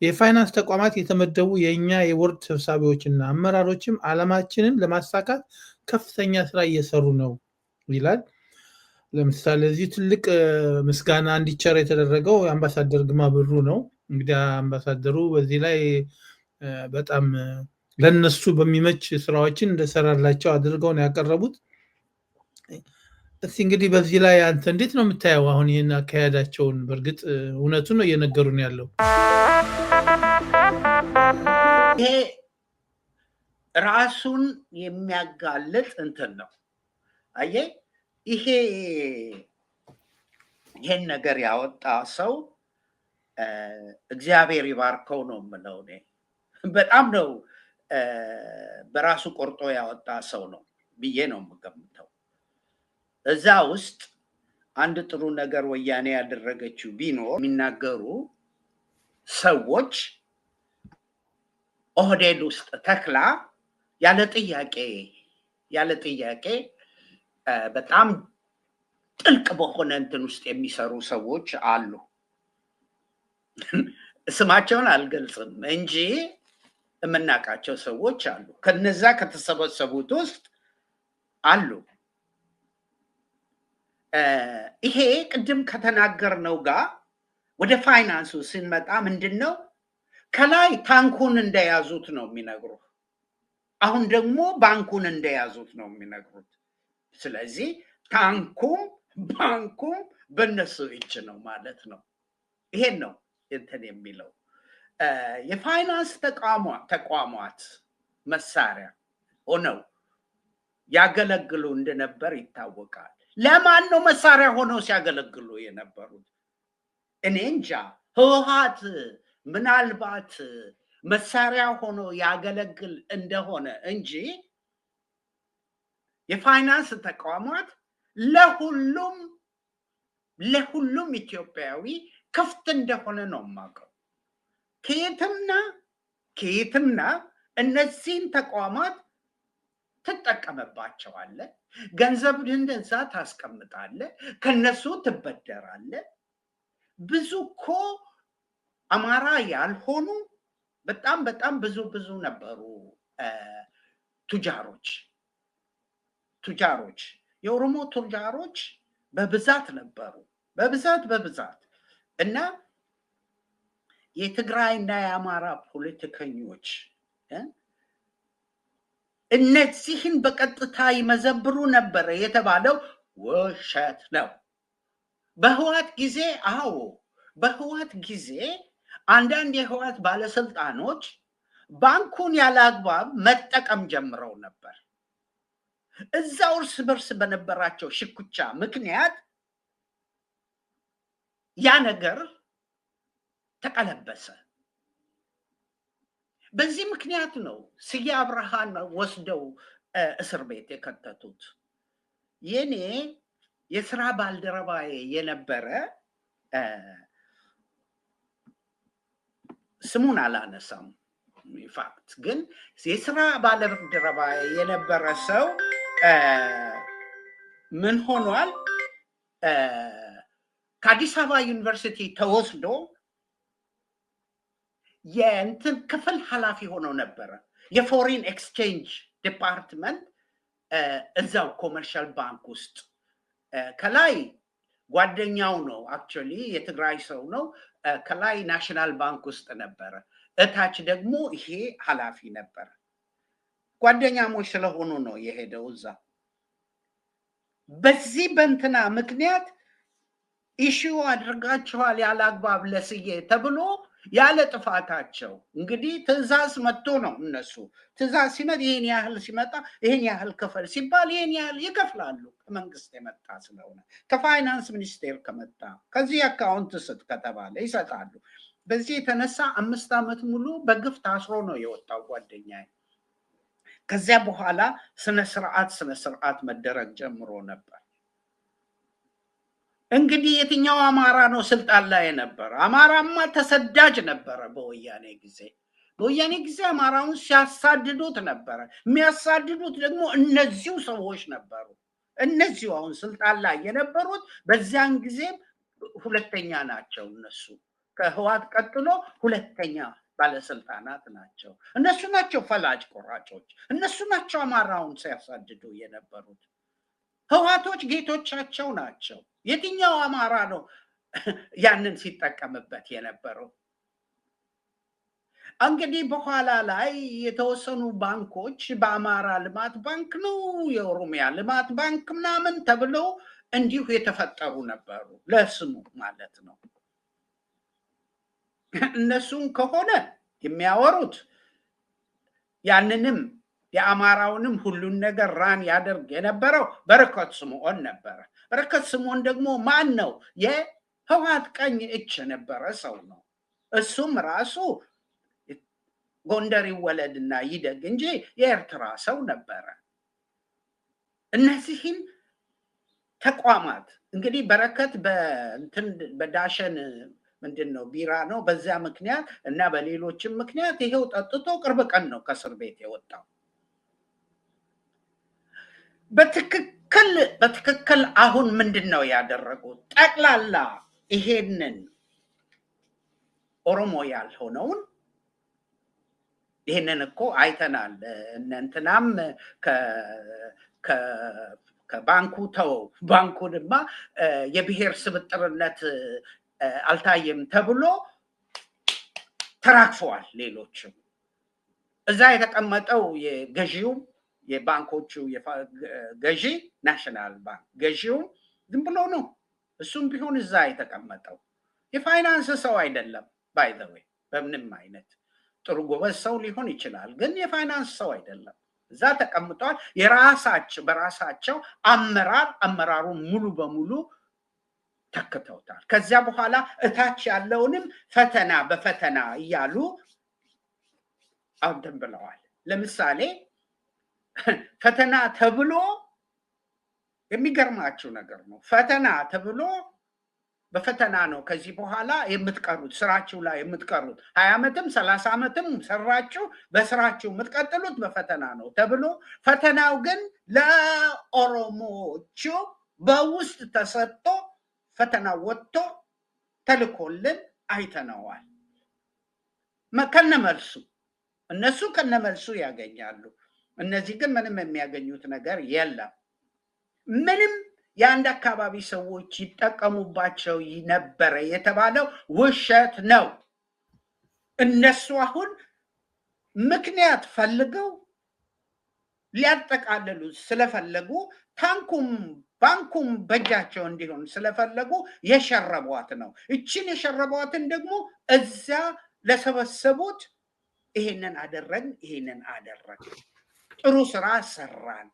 የፋይናንስ ተቋማት የተመደቡ የኛ የቦርድ ሰብሳቢዎችና አመራሮችም ዓላማችንን ለማሳካት ከፍተኛ ስራ እየሰሩ ነው ይላል። ለምሳሌ እዚህ ትልቅ ምስጋና እንዲቸር የተደረገው አምባሳደር ግርማ ብሩ ነው። እንግዲህ አምባሳደሩ በዚህ ላይ በጣም ለነሱ በሚመች ስራዎችን እንደሰራላቸው አድርገው ነው ያቀረቡት። እስቲ እንግዲህ በዚህ ላይ አንተ እንዴት ነው የምታየው? አሁን ይሄን አካሄዳቸውን በእርግጥ እውነቱን ነው እየነገሩን ያለው። ይሄ ራሱን የሚያጋልጥ እንትን ነው። አየህ ይሄን ነገር ያወጣ ሰው እግዚአብሔር ይባርከው ነው የምለው እኔ። በጣም ነው በራሱ ቆርጦ ያወጣ ሰው ነው ብዬ ነው የምገምተው። እዛ ውስጥ አንድ ጥሩ ነገር ወያኔ ያደረገችው ቢኖር የሚናገሩ ሰዎች ኦህዴድ ውስጥ ተክላ ያለ ጥያቄ በጣም ጥልቅ በሆነ እንትን ውስጥ የሚሰሩ ሰዎች አሉ። ስማቸውን አልገልጽም እንጂ የምናውቃቸው ሰዎች አሉ። ከነዛ ከተሰበሰቡት ውስጥ አሉ። ይሄ ቅድም ከተናገርነው ጋር ወደ ፋይናንሱ ስንመጣ ምንድነው ከላይ ታንኩን እንደያዙት ነው የሚነግሩ፣ አሁን ደግሞ ባንኩን እንደያዙት ነው የሚነግሩት። ስለዚህ ታንኩም ባንኩም በነሱ እጅ ነው ማለት ነው። ይሄን ነው እንትን የሚለው የፋይናንስ ተቋማት መሳሪያ ሆነው ያገለግሉ እንደነበር ይታወቃል። ለማን ነው መሳሪያ ሆነው ሲያገለግሉ የነበሩት? እኔ እንጃ። ህወሓት ምናልባት መሳሪያ ሆኖ ያገለግል እንደሆነ እንጂ የፋይናንስ ተቋማት ለሁሉም ኢትዮጵያዊ ክፍት እንደሆነ ነው የማውቀው። ከየትምና እነዚህን ተቋማት ትጠቀምባቸዋለህ፣ ገንዘብህን እንደዛ ታስቀምጣለህ፣ ከነሱ ትበደራለህ። ብዙ እኮ አማራ ያልሆኑ በጣም ብዙ ነበሩ ቱጃሮች የኦሮሞ ቱጃሮች በብዛት ነበሩ፣ በብዛት እና የትግራይና የአማራ ፖለቲከኞች እነዚህን በቀጥታ ይመዘብሩ ነበር የተባለው ውሸት ነው። በህወሓት ጊዜ አንዳንድ የህወሓት ባለስልጣኖች ባንኩን ያለ አግባብ መጠቀም ጀምረው ነበር። እዛው እርስ በርስ በነበራቸው ሽኩቻ ምክንያት ያ ነገር ተቀለበሰ። በዚህ ምክንያት ነው ስዬ አብርሃን ወስደው እስር ቤት የከተቱት። የኔ የስራ ባልደረባዬ የነበረ ስሙን አላነሳም፣ ኢንፋክት ግን የስራ ባልደረባዬ የነበረ ሰው ምን ሆኗል? ከአዲስ አበባ ዩኒቨርሲቲ ተወስዶ የእንትን ክፍል ኃላፊ ሆነው ነበረ። የፎሪን ኤክስቼንጅ ዲፓርትመንት እዛው ኮመርሻል ባንክ ውስጥ ከላይ ጓደኛው ነው፣ አክቹዋሊ የትግራይ ሰው ነው። ከላይ ናሽናል ባንክ ውስጥ ነበረ፣ እታች ደግሞ ይሄ ኃላፊ ነበረ። ጓደኛሞች ስለሆኑ ነው የሄደው እዛ። በዚህ በእንትና ምክንያት ኢሹ አድርጋችኋል ያለ አግባብ ለስዬ ተብሎ ያለ ጥፋታቸው እንግዲህ ትዕዛዝ መጥቶ ነው። እነሱ ትዕዛዝ ሲመጣ ይሄን ያህል ሲመጣ ይሄን ያህል ክፈል ሲባል ይሄን ያህል ይከፍላሉ። ከመንግስት የመጣ ስለሆነ ከፋይናንስ ሚኒስቴር ከመጣ ከዚህ አካውንት ስጥ ከተባለ ይሰጣሉ። በዚህ የተነሳ 5 ዓመት ሙሉ በግፍ ታስሮ ነው የወጣው ጓደኛዬ። ከዚያ በኋላ ስነ ስርዓት መደረግ ጀምሮ ነበር። እንግዲህ የትኛው አማራ ነው ስልጣን ላይ ነበር? አማራማ ተሰዳጅ ነበረ በወያኔ ጊዜ። በወያኔ ጊዜ አማራውን ሲያሳድዱት ነበረ። የሚያሳድዱት ደግሞ እነዚሁ ሰዎች ነበሩ። እነዚሁ አሁን ስልጣን ላይ የነበሩት በዚያን ጊዜም ሁለተኛ ናቸው። እነሱ ከህዋት ቀጥሎ ሁለተኛ ባለስልጣናት ናቸው። እነሱ ናቸው ፈላጭ ቆራጮች። እነሱ ናቸው አማራውን ሲያሳድዱ የነበሩት። ህዋቶች ጌቶቻቸው ናቸው። የትኛው አማራ ነው ያንን ሲጠቀምበት የነበረው? እንግዲህ በኋላ ላይ የተወሰኑ ባንኮች በአማራ ልማት ባንክ ነው የኦሮሚያ ልማት ባንክ ምናምን ተብለው እንዲሁ የተፈጠሩ ነበሩ፣ ለስሙ ማለት ነው። እነሱን ከሆነ የሚያወሩት ያንንም የአማራውንም ሁሉን ነገር ራን ያደርግ የነበረው በረከት ስምዖን ነበረ። በረከት ስምዖን ደግሞ ማን ነው? የህወሓት ቀኝ እጅ ነበረ ሰው ነው። እሱም ራሱ ጎንደር ይወለድና ይደግ እንጂ የኤርትራ ሰው ነበረ። እነዚህም ተቋማት እንግዲህ በረከት በዳሸን ምንድነው ቢራ ነው፣ በዚያ ምክንያት እና በሌሎችም ምክንያት ይሄው ጠጥቶ ቅርብ ቀን ነው ከእስር ቤት የወጣው። በትክክል አሁን ምንድን ነው ያደረጉት? ጠቅላላ ይሄንን ኦሮሞ ያልሆነውን ይሄንን እኮ አይተናል። እንትናም ከባንኩ ተወው፣ ባንኩንማ የብሔር ስብጥርነት አልታየም ተብሎ ተራክፈዋል። ሌሎችም እዛ የተቀመጠው የገዢው የባንኮቹ ገዢ ናሽናል ባንክ ገዢው ዝም ብሎ ነው። እሱም ቢሆን እዛ የተቀመጠው የፋይናንስ ሰው አይደለም። ባይ ዘ ዌይ በምንም አይነት ጥሩ ጎበዝ ሰው ሊሆን ይችላል፣ ግን የፋይናንስ ሰው አይደለም። እዛ ተቀምጠዋል። በራሳቸው አመራሩን ሙሉ በሙሉ ተክተውታል። ከዚያ በኋላ እታች ያለውንም ፈተና በፈተና እያሉ አውደም ብለዋል። ለምሳሌ ፈተና ተብሎ የሚገርማችሁ ነገር ነው። ፈተና ተብሎ በፈተና ነው ከዚህ በኋላ የምትቀሩት ስራችሁ ላይ የምትቀሩት 20 ዓመትም 30 ዓመትም ሰራችሁ በስራችሁ የምትቀጥሉት በፈተና ነው ተብሎ፣ ፈተናው ግን ለኦሮሞቹ በውስጥ ተሰጥቶ ፈተና ወጥቶ ተልኮልን አይተነዋል። ከነመልሱ እነሱ ከነመልሱ ያገኛሉ። እነዚህ ግን ምንም የሚያገኙት ነገር የለም። ምንም የአንድ አካባቢ ሰዎች ይጠቀሙባቸው ነበረ የተባለው ውሸት ነው። እነሱ አሁን ምክንያት ፈልገው ሊያጠቃልሉ ስለፈለጉ ባንኩም በእጃቸው እንዲሆን ስለፈለጉ የሸረቧት ነው። እችን የሸረቧትን ደግሞ እዚያ ለሰበሰቡት ይሄንን አደረግ ጥሩ ስራ ሰራን።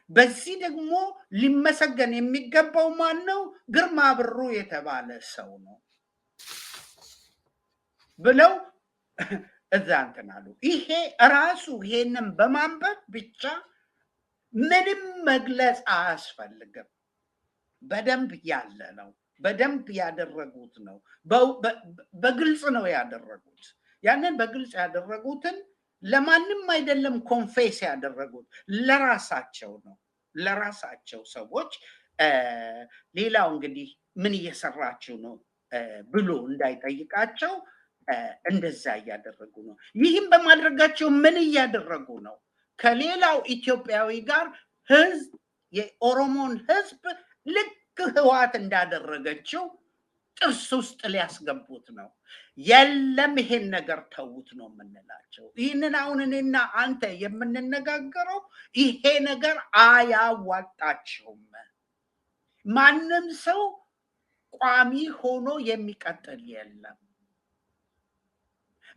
በዚህ ደግሞ ሊመሰገን የሚገባው ማን ነው? ግርማ ብሩ የተባለ ሰው ነው ብለው እዛ እንትን አሉ። ይሄ ራሱ ይሄንን በማንበብ ብቻ ምንም መግለጽ አያስፈልግም። በደንብ ያለ ነው። በደንብ ያደረጉት ነው። በግልጽ ነው ያደረጉት። ያንን በግልጽ ያደረጉትን ለማንም አይደለም ኮንፌስ ያደረጉት ለራሳቸው ነው፣ ለራሳቸው ሰዎች። ሌላው እንግዲህ ምን እየሰራችሁ ነው ብሎ እንዳይጠይቃቸው እንደዛ እያደረጉ ነው። ይህም በማድረጋቸው ምን እያደረጉ ነው? ከሌላው ኢትዮጵያዊ ጋር ህዝብ የኦሮሞን ህዝብ ልክ ህወሓት እንዳደረገችው ጥርስ ውስጥ ሊያስገቡት ነው። የለም ይሄን ነገር ተውት ነው የምንላቸው። ይህንን አሁን እኔና አንተ የምንነጋገረው ይሄ ነገር አያዋጣቸውም። ማንም ሰው ቋሚ ሆኖ የሚቀጥል የለም።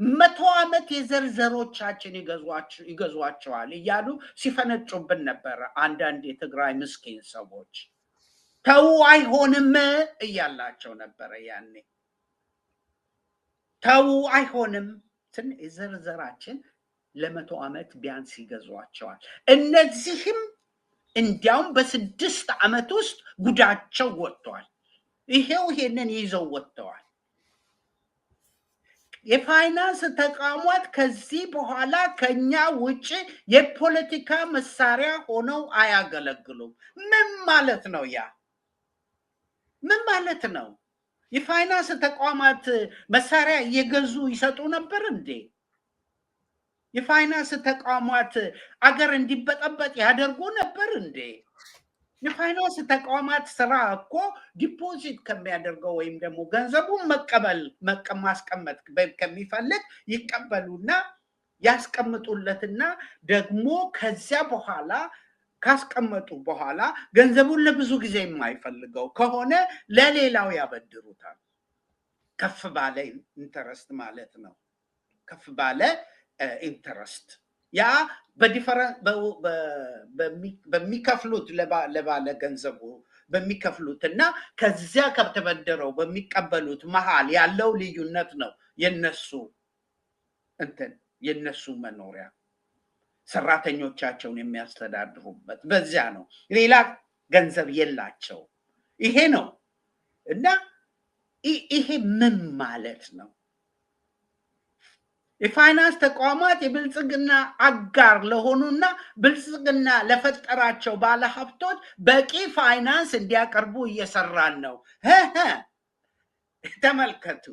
100 ዓመት የዘርዘሮቻችን ይገዟቸዋል እያሉ ሲፈነጩብን ነበር አንዳንድ የትግራይ ምስኪን ሰዎች። ተው አይሆንም እያላቸው ነበረ ያኔ። ተው አይሆንም የዘርዘራችን ለ100 ዓመት ቢያንስ ይገዟቸዋል። እነዚህም እንዲያውም በ6 ዓመት ውስጥ ጉዳቸው ወጥቷል። ይሄንን ይዘው ወጥተዋል። የፋይናንስ ተቋማት ከዚህ በኋላ ከኛ ውጪ የፖለቲካ መሳሪያ ሆነው አያገለግሉም። ምን ማለት ነው? ያ ምን ማለት ነው? የፋይናንስ ተቋማት መሳሪያ እየገዙ ይሰጡ ነበር እንዴ? የፋይናንስ ተቋማት አገር እንዲበጠበጥ ያደርጉ ነበር እንዴ? የፋይናንስ ተቋማት ስራ እኮ ዲፖዚት ከሚያደርገው ወይም ደግሞ ገንዘቡን ማስቀመጥ ከሚፈልግ ይቀበሉና ያስቀምጡለትና ደግሞ ከዚያ በኋላ ካስቀመጡ በኋላ ገንዘቡን ለብዙ ጊዜ የማይፈልገው ከሆነ ለሌላው ያበድሩታል። ከፍ ባለ ኢንተረስት ማለት ነው። ከፍ ባለ ኢንተረስት ያ በሚከፍሉት ለባለ ገንዘቡ በሚከፍሉትና ከዚያ ከተበደረው በሚቀበሉት መሃል ያለው ልዩነት ነው የነሱ መኖሪያ፣ ሰራተኞቻቸውን የሚያስተዳድሩበት በዚያ ነው። ሌላ ገንዘብ የላቸው። ይሄ ነው እና ይሄ ምን ማለት ነው? የፋይናንስ ተቋማት የብልጽግና አጋር ለሆኑና ብልጽግና ለፈጠራቸው ባለሀብቶች በቂ ፋይናንስ እንዲያቀርቡ እየሰራን ነው። ተመልከቱ።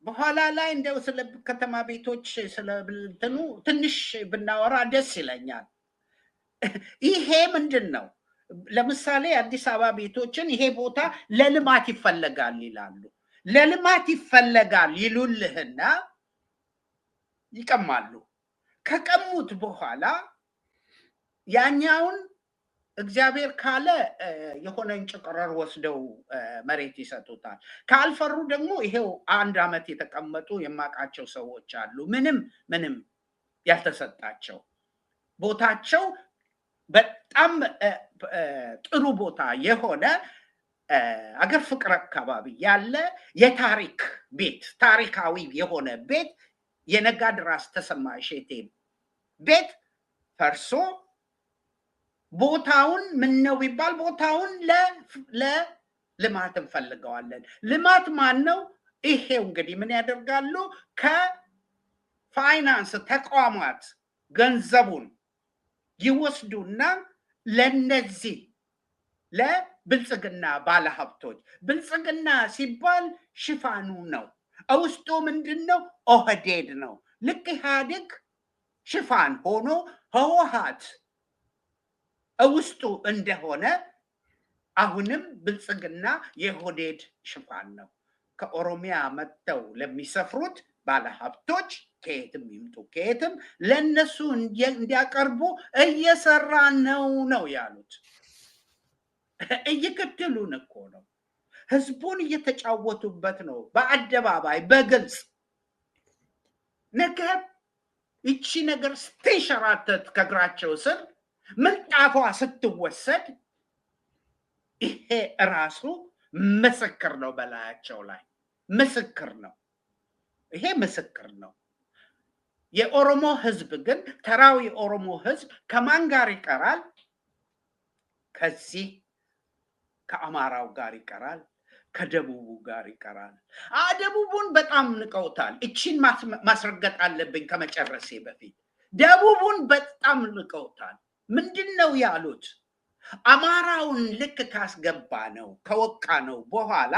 በኋላ ላይ እንደው ስለ ከተማ ቤቶች ስለብልጥኑ ትንሽ ብናወራ ደስ ይለኛል። ይሄ ምንድን ነው? ለምሳሌ አዲስ አበባ ቤቶችን ይሄ ቦታ ለልማት ይፈለጋል ይላሉ። ለልማት ይፈለጋል ይሉልህና ይቀማሉ። ከቀሙት በኋላ ያኛውን እግዚአብሔር ካለ የሆነ እንጭቅረር ወስደው መሬት ይሰጡታል። ካልፈሩ ደግሞ ይሄው 1 ዓመት የተቀመጡ የማቃቸው ሰዎች አሉ። ምንም ያልተሰጣቸው ቦታቸው በጣም ጥሩ ቦታ የሆነ አገር ፍቅር አካባቢ ያለ የታሪክ ቤት፣ ታሪካዊ የሆነ ቤት የነጋድራስ ተሰማ እሸቴ ቤት ፈርሶ ቦታውን ምን ነው ቢባል ቦታውን ለልማት እንፈልገዋለን። ልማት ማን ነው? ይሄው እንግዲህ ምን ያደርጋሉ? ከፋይናንስ ተቋማት ገንዘቡን ይወስዱና ለነዚህ ለብልጽግና ባለሀብቶች፣ ብልጽግና ሲባል ሽፋኑ ነው። ውስጡ ምንድን ነው? ኦህዴድ ነው። ልክ ኢህአዴግ ሽፋን ሆኖ ህወሓት ውስጡ እንደሆነ አሁንም ብልጽግና የኦህዴድ ሽፋን ነው። ከኦሮሚያ መጥተው ለሚሰፍሩት ባለሀብቶች ከየትም ይምጡ ከየትም ለነሱ እንዲያቀርቡ እየሰራ ነው ያሉት። እየከተሉን እኮ ነው። ህዝቡን እየተጫወቱበት ነው በአደባባይ በግልጽ። ነገር ይቺ ነገር ስትንሸራተት ከእግራቸው ስር ምንጣፏ ስትወሰድ ይሄ እራሱ ምስክር ነው። በላያቸው ላይ ምስክር ነው። ይሄ ምስክር ነው። የኦሮሞ ህዝብ ግን ተራው የኦሮሞ ህዝብ ከማን ጋር ይቀራል? ከዚህ ከአማራው ጋር ይቀራል፣ ከደቡቡ ጋር ይቀራል። ደቡቡን በጣም ንቀውታል። እቺን ማስረገጥ አለብኝ ከመጨረሴ በፊት። ደቡቡን በጣም ንቀውታል። ምንድን ነው ያሉት? አማራውን ልክ ካስገባ ነው ከወቃ ነው በኋላ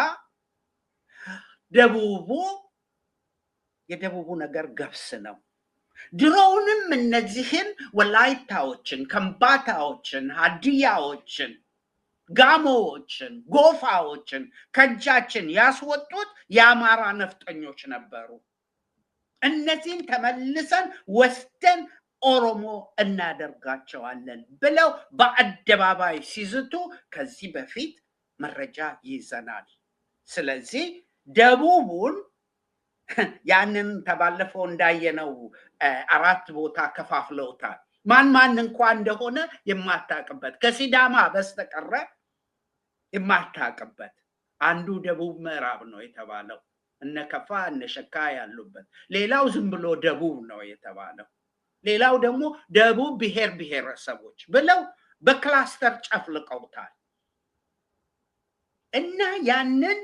የደቡቡ ነገር ገብስ ነው። ድሮውንም እነዚህን ወላይታዎችን፣ ከምባታዎችን፣ ሀዲያዎችን ጋሞዎችን ጎፋዎችን ከእጃችን ያስወጡት የአማራ ነፍጠኞች ነበሩ። እነዚህን ተመልሰን ወስደን ኦሮሞ እናደርጋቸዋለን ብለው በአደባባይ ሲዝቱ ከዚህ በፊት መረጃ ይዘናል። ስለዚህ ደቡቡን ያንን ተባለፈው እንዳየነው 4 ቦታ ከፋፍለውታል። ማን እንኳን እንደሆነ የማታውቅበት ከሲዳማ በስተቀረ የማታውቅበት አንዱ ደቡብ ምዕራብ ነው የተባለው። እነ ከፋ እነ ሸካ ያሉበት፣ ሌላው ዝም ብሎ ደቡብ ነው የተባለው። ሌላው ደግሞ ደቡብ ብሔር ብሔረሰቦች ብለው በክላስተር ጨፍልቀውታል። እና ያንን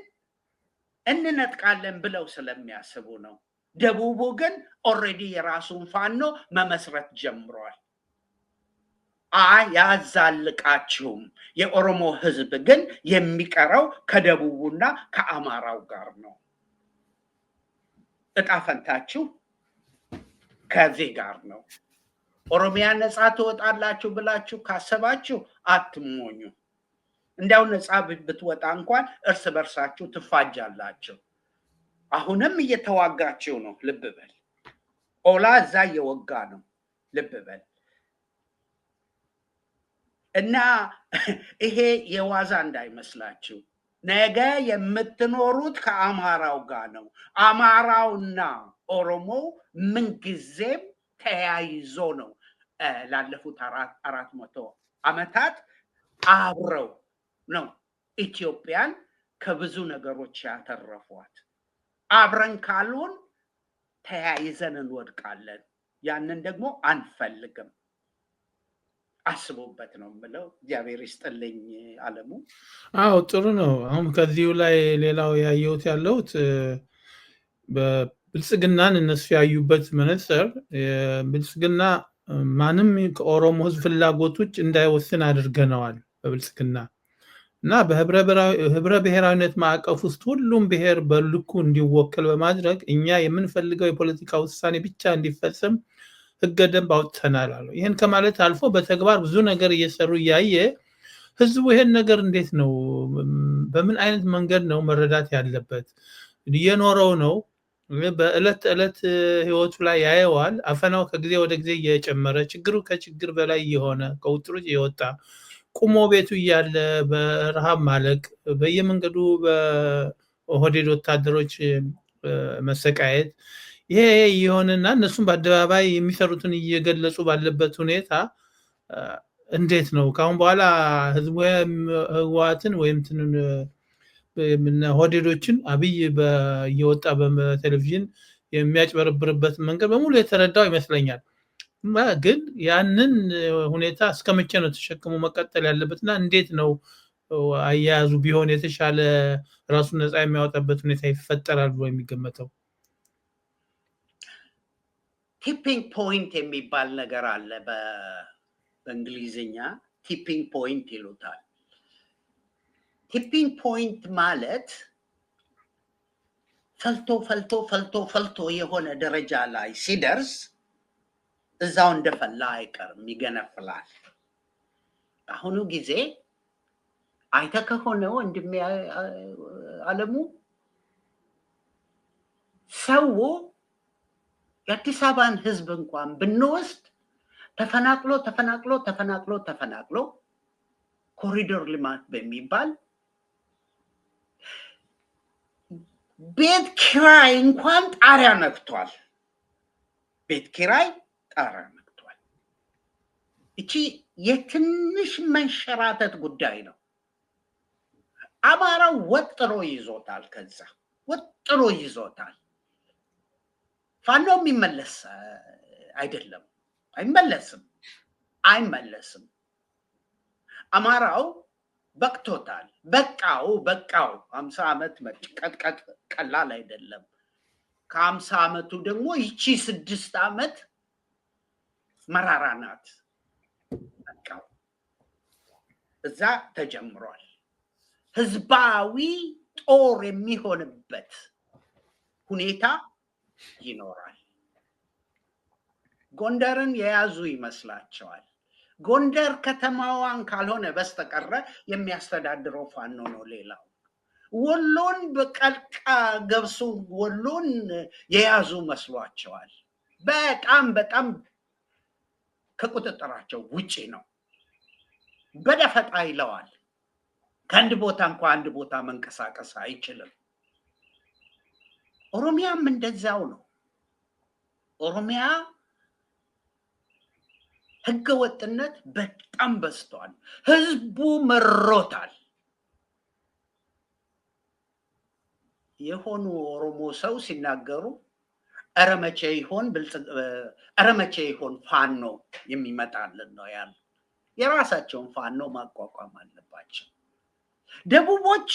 እንነጥቃለን ብለው ስለሚያስቡ ነው። ደቡቡ ግን ኦልሬዲ የራሱን ፋኖ መመስረት ጀምሯል። አያዛልቃችሁም። የኦሮሞ ህዝብ ግን የሚቀረው ከደቡቡና ከአማራው ጋር ነው። እጣ ፈንታችሁ ከዚህ ጋር ነው። ኦሮሚያ ነፃ ትወጣላችሁ ብላችሁ ካሰባችሁ አትሞኙ። እንዲያው ነፃ ብትወጣ እንኳን እርስ በርሳችሁ ትፋጃላችሁ። አሁንም እየተዋጋችሁ ነው። ልብ በል። ኦላ እዛ እየወጋ ነው። ልብ በል። እና ይሄ የዋዛ እንዳይመስላችሁ። ነገ የምትኖሩት ከአማራው ጋር ነው። አማራውና ኦሮሞ ምንጊዜም ተያይዞ ነው ላለፉት 400 ዓመታት አብረው ነው ኢትዮጵያን ከብዙ ነገሮች ያተረፏት። አብረን ካሉን ተያይዘን እንወድቃለን። ያንን ደግሞ አንፈልግም። አስቡበት ነው የምለው። እግዚአብሔር ይስጥልኝ አለሙ። አዎ ጥሩ ነው። አሁን ከዚሁ ላይ ሌላው ያየሁት ያለሁት በብልጽግናን እነሱ ያዩበት መነጽር ብልጽግና ማንም ከኦሮሞ ህዝብ ፍላጎት ውጭ እንዳይወስን አድርገነዋል በብልጽግና እና በህብረ ብሔራዊነት ማዕቀፍ ውስጥ ሁሉም ብሔር በልኩ እንዲወከል በማድረግ እኛ የምንፈልገው የፖለቲካ ውሳኔ ብቻ እንዲፈጸም ህገ ደንብ አውጥተናል አሉ። ይህን ከማለት አልፎ በተግባር ብዙ ነገር እየሰሩ እያየ ህዝቡ ይሄን ነገር እንዴት ነው በምን አይነት መንገድ ነው መረዳት ያለበት? እየኖረው ነው። በዕለት ተዕለት ህይወቱ ላይ ያየዋል። አፈናው ከጊዜ ወደ ጊዜ እየጨመረ ችግሩ ከችግር በላይ እየሆነ ከውጥሩ እየወጣ ቁሞ ቤቱ እያለ በረሃብ ማለቅ፣ በየመንገዱ በኦህዴድ ወታደሮች መሰቃየት፣ ይሄ የሆነና እነሱም በአደባባይ የሚሰሩትን እየገለጹ ባለበት ሁኔታ እንዴት ነው ካሁን በኋላ ህዝቡ ህወሓትን ወይም ኦህዴዶችን አብይ እየወጣ በቴሌቪዥን የሚያጭበረብርበት መንገድ በሙሉ የተረዳው ይመስለኛል። ግን ያንን ሁኔታ እስከመቼ ነው ተሸክሞ መቀጠል ያለበትና እንዴት ነው አያያዙ ቢሆን የተሻለ ራሱን ነፃ የሚያወጣበት ሁኔታ ይፈጠራል ብሎ የሚገመተው? ቲፒንግ ፖይንት የሚባል ነገር አለ። በእንግሊዝኛ ቲፒንግ ፖይንት ይሉታል። ቲፒንግ ፖይንት ማለት ፈልቶ የሆነ ደረጃ ላይ ሲደርስ እዛው እንደፈላ አይቀርም፣ ይገነፍላል። አሁኑ ጊዜ አይተ ከሆነ ወንድሜ አለሙ ሰው የአዲስ አበባን ህዝብ እንኳን ብንወስድ ተፈናቅሎ ኮሪዶር ልማት በሚባል ቤት ኪራይ እንኳን ጣሪያ ነክቷል። ቤት ኪራይ ጣሪያ ነክቷል። እቺ የትንሽ መንሸራተት ጉዳይ ነው። አማራው ወጥሮ ይዞታል። ከዛ ወጥሮ ይዞታል። ፋኖ የሚመለስ አይደለም፣ አይመለስም። አማራው በቅቶታል። በቃው 50 ዓመት መቀጥቀጥ ቀላል አይደለም። ከ50 ዓመቱ ደግሞ ይቺ 6 ዓመት መራራ ናት። በቃው እዛ ተጀምሯል። ህዝባዊ ጦር የሚሆንበት ሁኔታ ይኖራል። ጎንደርን የያዙ ይመስላቸዋል። ጎንደር ከተማዋን ካልሆነ በስተቀረ የሚያስተዳድረው ፋኖ ነው። ሌላው ወሎን በቀልቃ ገብሱ ወሎን የያዙ መስሏቸዋል። በጣም ከቁጥጥራቸው ውጪ ነው። በደፈጣ ይለዋል። ከአንድ ቦታ እንኳን አንድ ቦታ መንቀሳቀስ አይችልም። ኦሮሚያም እንደዛው ነው። ኦሮሚያ ህገ ወጥነት በጣም በዝቷል። ህዝቡ መሮታል። የሆኑ ኦሮሞ ሰው ሲናገሩ አረመቼ ይሆን ፋኖ የሚመጣልን ነው ያለው። የራሳቸውን ፋኖ ማቋቋም አለባቸው። ደቡቦች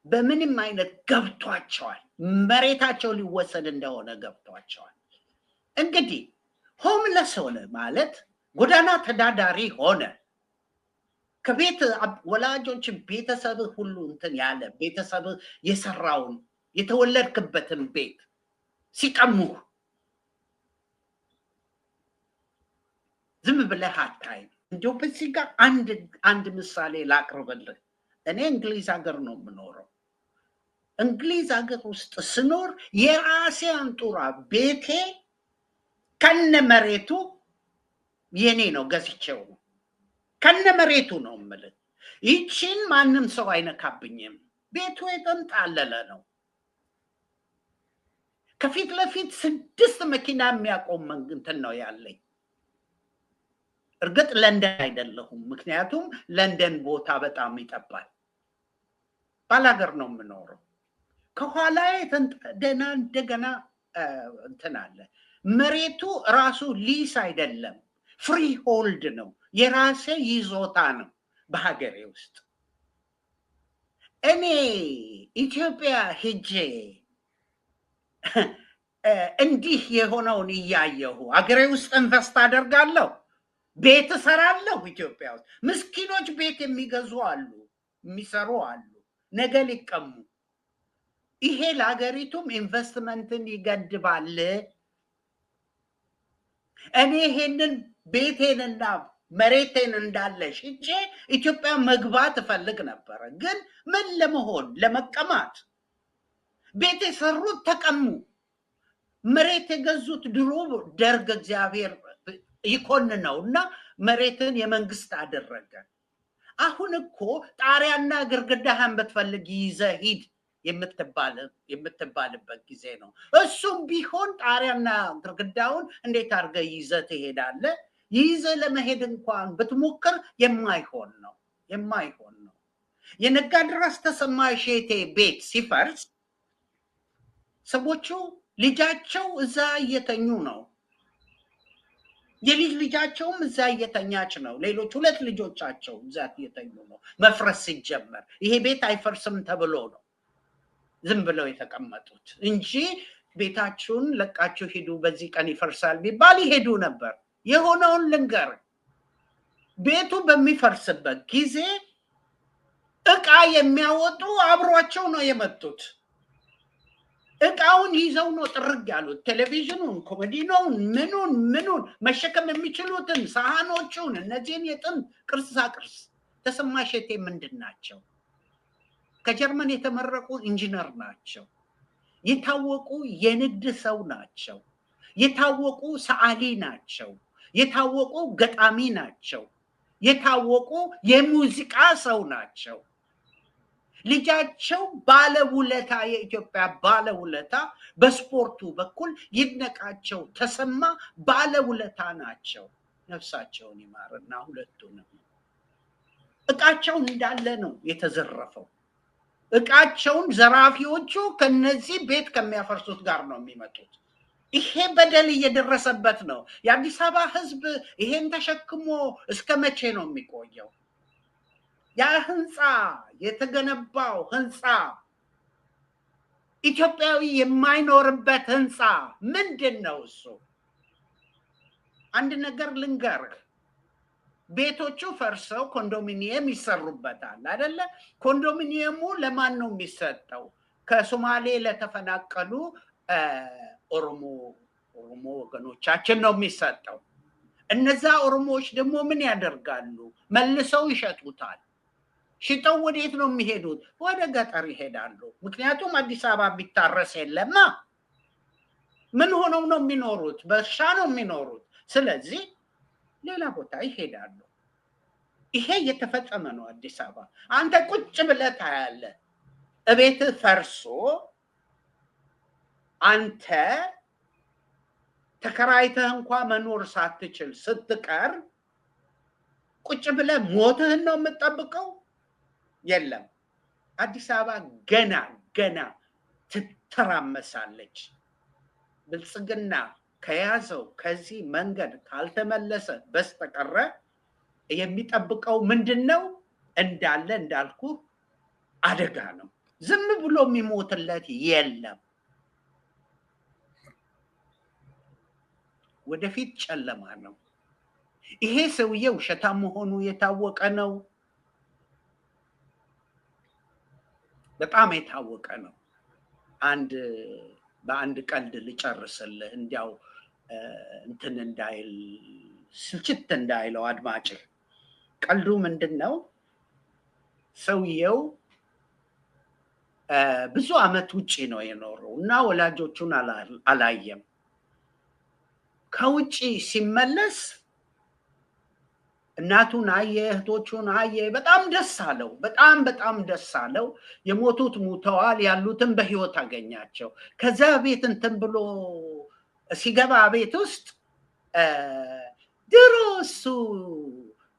በምንም አይነት ገብቷቸዋል። መሬታቸው ሊወሰድ እንደሆነ ገብቷቸዋል። እንግዲህ ሆምለስ ሆነ ማለት ጎዳና ተዳዳሪ ሆነ። ከቤት ወላጆች ቤተሰብ ሁሉ እንትን ያለ ቤተሰብ የሰራውን የተወለድክበትን ቤት ሲቀሙህ ዝም ብለህ አታይም። እንዲያው በዚህ ጋር አንድ ምሳሌ ላቅርብልህ። እኔ እንግሊዝ ሀገር ነው የምኖረው። እንግሊዝ ሀገር ውስጥ ስኖር የራሴ አንጡራ ቤቴ ከነ መሬቱ የኔ ነው፣ ገዝቼው ነው። ከነ መሬቱ ነው የምልህ። ይቺን ማንም ሰው አይነካብኝም። ቤቱ የተንጣለለ ነው። ከፊት ለፊት 6 መኪና የሚያቆም እንትን ነው ያለኝ። እርግጥ ለንደን አይደለሁም፣ ምክንያቱም ለንደን ቦታ በጣም ይጠባል። ባላገር ነው የምኖረው። ከኋላ ደህና እንደገና እንትን አለ። መሬቱ ራሱ ሊስ አይደለም፣ ፍሪ ሆልድ ነው። የራሴ ይዞታ ነው በሀገሬ ውስጥ። እኔ ኢትዮጵያ ሄጄ እንዲህ የሆነውን እያየሁ ሀገሬ ውስጥ ኢንቨስት አደርጋለሁ፣ ቤት እሰራለሁ። ኢትዮጵያ ውስጥ ምስኪኖች ቤት የሚገዙ አሉ፣ የሚሰሩ አሉ፣ ነገ ሊቀሙ። ይሄ ለሀገሪቱም ኢንቨስትመንትን ይገድባል። እኔ ይሄንን ቤቴንና መሬቴን እንዳለ ሽጬ ኢትዮጵያ መግባት እፈልግ ነበረ። ግን ምን ለመሆን? ለመቀማት። ቤት የሰሩት ተቀሙ። መሬት የገዙት ድሮ ደርግ እግዚአብሔር ይኮንነው እና መሬትን የመንግስት አደረገ። አሁን እኮ ጣሪያና ግርግዳህን ብትፈልግ ይዘህ ሂድ የምትባልበት ጊዜ ነው። እሱም ቢሆን ጣሪያና ግርግዳውን እንዴት አድርገህ ይዘህ ትሄዳለህ? ይዘህ ለመሄድ እንኳን ብትሞክር የማይሆን ነው። የነጋድራስ ተሰማ እሸቴ ቤት ሲፈርስ ሰዎቹ ልጃቸው እዛ እየተኙ ነው። የልጅ ልጃቸውም እዛ እየተኛች ነው። ሌሎች 2 ልጆቻቸው እዛ እየተኙ ነው። መፍረስ ሲጀመር ይሄ ቤት አይፈርስም ተብሎ ነው ዝም ብለው የተቀመጡት እንጂ ቤታችሁን ለቃችሁ ሂዱ፣ በዚህ ቀን ይፈርሳል ቢባል ይሄዱ ነበር። የሆነውን ልንገር። ቤቱ በሚፈርስበት ጊዜ እቃ የሚያወጡ አብሯቸው ነው የመጡት። እቃውን ይዘው ነው ጥርግ ያሉት። ቴሌቪዥኑን፣ ኮሜዲኖውን፣ ምኑን መሸከም የሚችሉትን ሳህኖቹን፣ እነዚህን የጥንት ቅርሳቅርስ። ተሰማ እሸቴ ምንድን ናቸው? ከጀርመን የተመረቁ ኢንጂነር ናቸው። የታወቁ የንግድ ሰው ናቸው። የታወቁ ሰዓሊ ናቸው። የታወቁ ገጣሚ ናቸው። የታወቁ የሙዚቃ ሰው ናቸው። ልጃቸው ባለውለታ፣ የኢትዮጵያ ባለውለታ፣ በስፖርቱ በኩል ይድነቃቸው ተሰማ ባለውለታ ናቸው። ነፍሳቸውን ይማርና ሁለቱንም። እቃቸውን እንዳለ ነው የተዘረፈው። እቃቸውን ዘራፊዎቹ ከነዚህ ቤት ከሚያፈርሱት ጋር ነው የሚመጡት። ይሄ በደል እየደረሰበት ነው። የአዲስ አበባ ሕዝብ ይሄን ተሸክሞ እስከ መቼ ነው የሚቆየው? ያ ህንፃ የተገነባው ህንፃ ኢትዮጵያዊ የማይኖርበት ህንፃ ምንድን ነው እሱ? አንድ ነገር ልንገርህ። ቤቶቹ ፈርሰው ኮንዶሚኒየም ይሰሩበታል አይደለ? ኮንዶሚኒየሙ ለማን ነው የሚሰጠው? ከሶማሌ ለተፈናቀሉ ኦሮሞ ወገኖቻችን ነው የሚሰጠው። እነዛ ኦሮሞዎች ደግሞ ምን ያደርጋሉ? መልሰው ይሸጡታል። ሽጠው ወዴት ነው የሚሄዱት? ወደ ገጠር ይሄዳሉ። ምክንያቱም አዲስ አበባ ቢታረስ የለማ። ምን ሆነው ነው የሚኖሩት? በእርሻ ነው የሚኖሩት። ስለዚህ ሌላ ቦታ ይሄዳሉ። ይሄ እየተፈጸመ ነው አዲስ አበባ። አንተ ቁጭ ብለህ ታያለህ። እቤት ፈርሶ አንተ ተከራይተህ እንኳን መኖር ሳትችል ስትቀር ቁጭ ብለህ ሞትህን ነው የምትጠብቀው? የለም። አዲስ አበባ ገና ትተራመሳለች። ብልጽግና ከያዘው ከዚህ መንገድ ካልተመለሰ በስተቀረ የሚጠብቀው ምንድነው? እንዳለ እንዳልኩ አደጋ ነው። ዝም ብሎ የሚሞትለት የለም። ወደፊት ጨለማ ነው። ይሄ ሰውዬ ውሸታም መሆኑ የታወቀ ነው። በጣም የታወቀ ነው። በአንድ ቀልድ ልጨርስልህ እንዲያው እንትን እንዳይል ስልችት እንዳይለው አድማጭ። ቀልዱ ምንድነው? ሰውየው ብዙ አመት ውጪ ነው የኖረው እና ወላጆቹን አላየም። ከውጪ ሲመለስ እናቱን አየ፣ እህቶቹን አየ። በጣም ደስ አለው። በጣም ደስ አለው። የሞቱት ሙተዋል፣ ያሉትን በህይወት አገኛቸው። ከዛ ቤት እንትን ብሎ ሲገባ ቤት ውስጥ ድሮ እሱ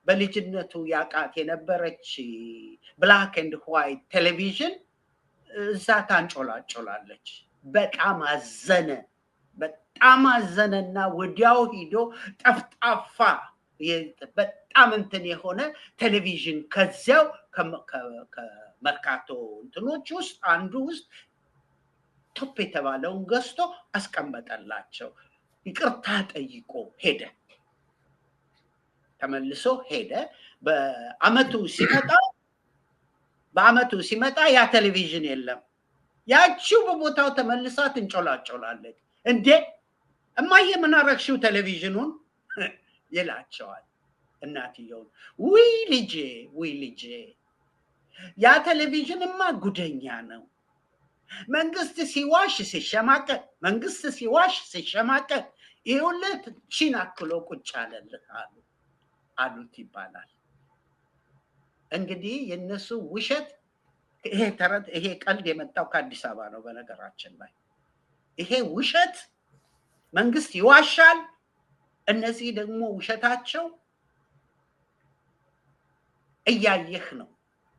በልጅነቱ ያቃት የነበረች ብላክ ኤንድ ዋይት ቴሌቪዥን እዛ ታንጮላጮላለች። በጣም አዘነና ወዲያው ሂዶ ጠፍጣፋ በጣም እንትን የሆነ ቴሌቪዥን ከዚያው ከመርካቶ እንትኖች ውስጥ አንዱ ውስጥ ቶፕ የተባለውን ገዝቶ አስቀመጠላቸው። ይቅርታ ጠይቆ ሄደ። ተመልሶ ሄደ። በአመቱ ሲመጣ ያ ቴሌቪዥን የለም። ያቺው በቦታው ተመልሳ ትንጮላጮላለች። እንዴ እማዬ ምን አረግሽው ቴሌቪዥኑን ይላቸዋል እናትየውን። ውይ ልጄ ያ ቴሌቪዥንማ ጉደኛ ነው። መንግስት ሲዋሽ ሲሸማቀቅ ይኸውልህ ቺን አክሎ ቁጭ አለልህ አሉት ይባላል። እንግዲህ የነሱ ውሸት ይሄ ቀልድ የመጣው ከአዲስ አበባ ነው። በነገራችን ላይ ይሄ ውሸት መንግስት ይዋሻል። እነዚህ ደግሞ ውሸታቸው እያየህ ነው።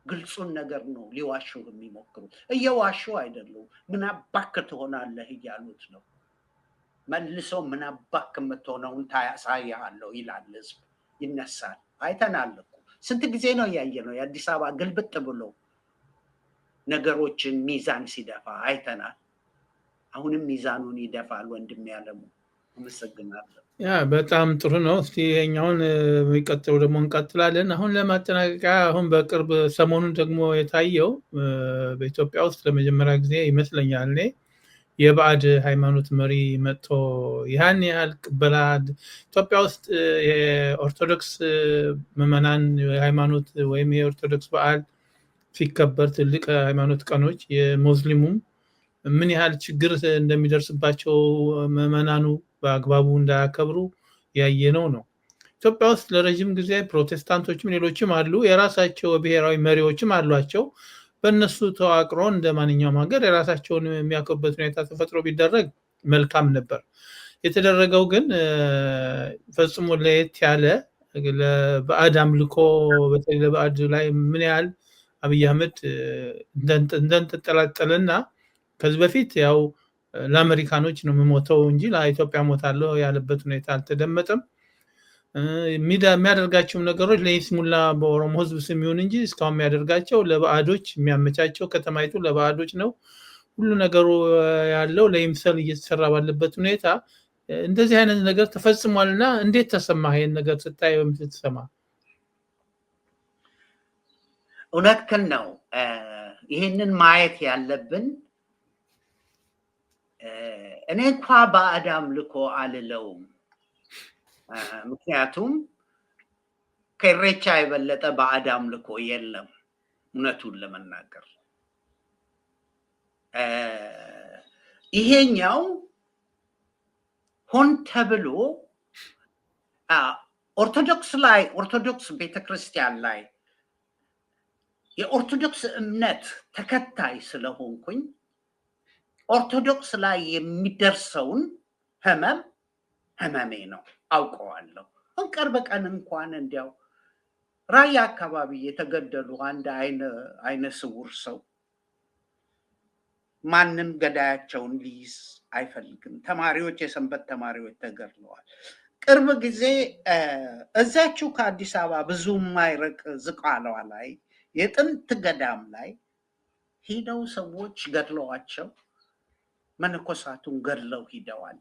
ግልጹን ነገር ነው ሊዋሹ የሚሞክሩት። እየዋሹ አይደሉም። ምን አባክ ትሆናለህ እያሉት ነው። መልሶ ምን አባክ የምትሆነውን ታሳያለሁ ይላል ህዝብ። ይነሳል። አይተናል እኮ ስንት ጊዜ ነው ያየነው የአዲስ አበባ ግልብጥ ብሎ ነገሮችን ሚዛን ሲደፋ አይተናል። አሁንም ሚዛኑን ይደፋል። ወንድም ያለሙ አመሰግናለሁ። ያ በጣም ጥሩ ነው። እስቲ ይሄኛውን የሚቀጥለው ደግሞ እንቀጥላለን። አሁን ለማጠናቀቂያ አሁን በቅርብ ሰሞኑን ደግሞ የታየው በኢትዮጵያ ውስጥ ለመጀመሪያ ጊዜ ይመስለኛል እኔ የባዕድ ሃይማኖት መሪ መጥቶ ያን ያህል ቅበላ ኢትዮጵያ ውስጥ የኦርቶዶክስ ምዕመናን ሃይማኖት ወይም የኦርቶዶክስ በዓል ሲከበር ትልቅ ሃይማኖት ቀኖች የሙስሊሙም ምን ያህል ችግር እንደሚደርስባቸው ምዕመናኑ በአግባቡ እንዳያከብሩ ያየነው ነው። ኢትዮጵያ ውስጥ ለረጅም ጊዜ ፕሮቴስታንቶችም ሌሎችም አሉ። የራሳቸው ብሔራዊ መሪዎችም አሏቸው። በእነሱ ተዋቅሮ እንደ ማንኛውም ሀገር የራሳቸውን የሚያከብሩበት ሁኔታ ተፈጥሮ ቢደረግ መልካም ነበር። የተደረገው ግን ፈጽሞ ለየት ያለ ለባዕድ አምልኮ በተለይ ለባዕድ ላይ ምን ያህል አብይ አህመድ እንደተጠላጠለና ከዚህ በፊት ያው ለአሜሪካኖች ነው የምሞተው እንጂ ለኢትዮጵያ ሞታለሁ ያለበት ሁኔታ አልተደመጠም። የሚያደርጋቸው ነገሮች ለይስሙላ በኦሮሞ ህዝብ ስም ይሁን እንጂ እስካሁን የሚያደርጋቸው ለባዕዶች የሚያመቻቸው ከተማይቱ ለባዕዶች ነው። ሁሉ ነገሩ ያለው ለይምሰል እየተሰራ ባለበት ሁኔታ እንደዚህ አይነት ነገር ተፈጽሟልና እንዴት ተሰማህ? ይሄን ነገር ስታይ ወይም ስትሰማ? እውነትህን ነው። ይሄንን ማየት ያለብን እኔ እንኳ ባዕድ አምልኮ አልለውም። ምክንያቱም ከኢሬቻ የበለጠ ባዕድ አምልኮ የለም እውነቱን ለመናገር። ይሄኛው ሆን ተብሎ ኦርቶዶክስ ቤተክርስቲያን ላይ የኦርቶዶክስ እምነት ተከታይ ስለሆንኩኝ ኦርቶዶክስ ላይ የሚደርሰውን ህመሜ ነው አውቀዋለሁ። ቅርብ ቀን እንኳን እንዲያው ራያ አካባቢ የተገደሉ አንድ አይነ ስውር ሰው ማንም ገዳያቸውን ሊይዝ አይፈልግም። ተማሪዎች፣ የሰንበት ተማሪዎች ተገድለዋል። ቅርብ ጊዜ እዛችሁ ከአዲስ አበባ ብዙ የማይርቅ ዝቋላዋ ላይ የጥንት ገዳም ላይ ሄደው ሰዎች ገድለዋቸው መነኮሳቱን ገድለው ሂደዋል።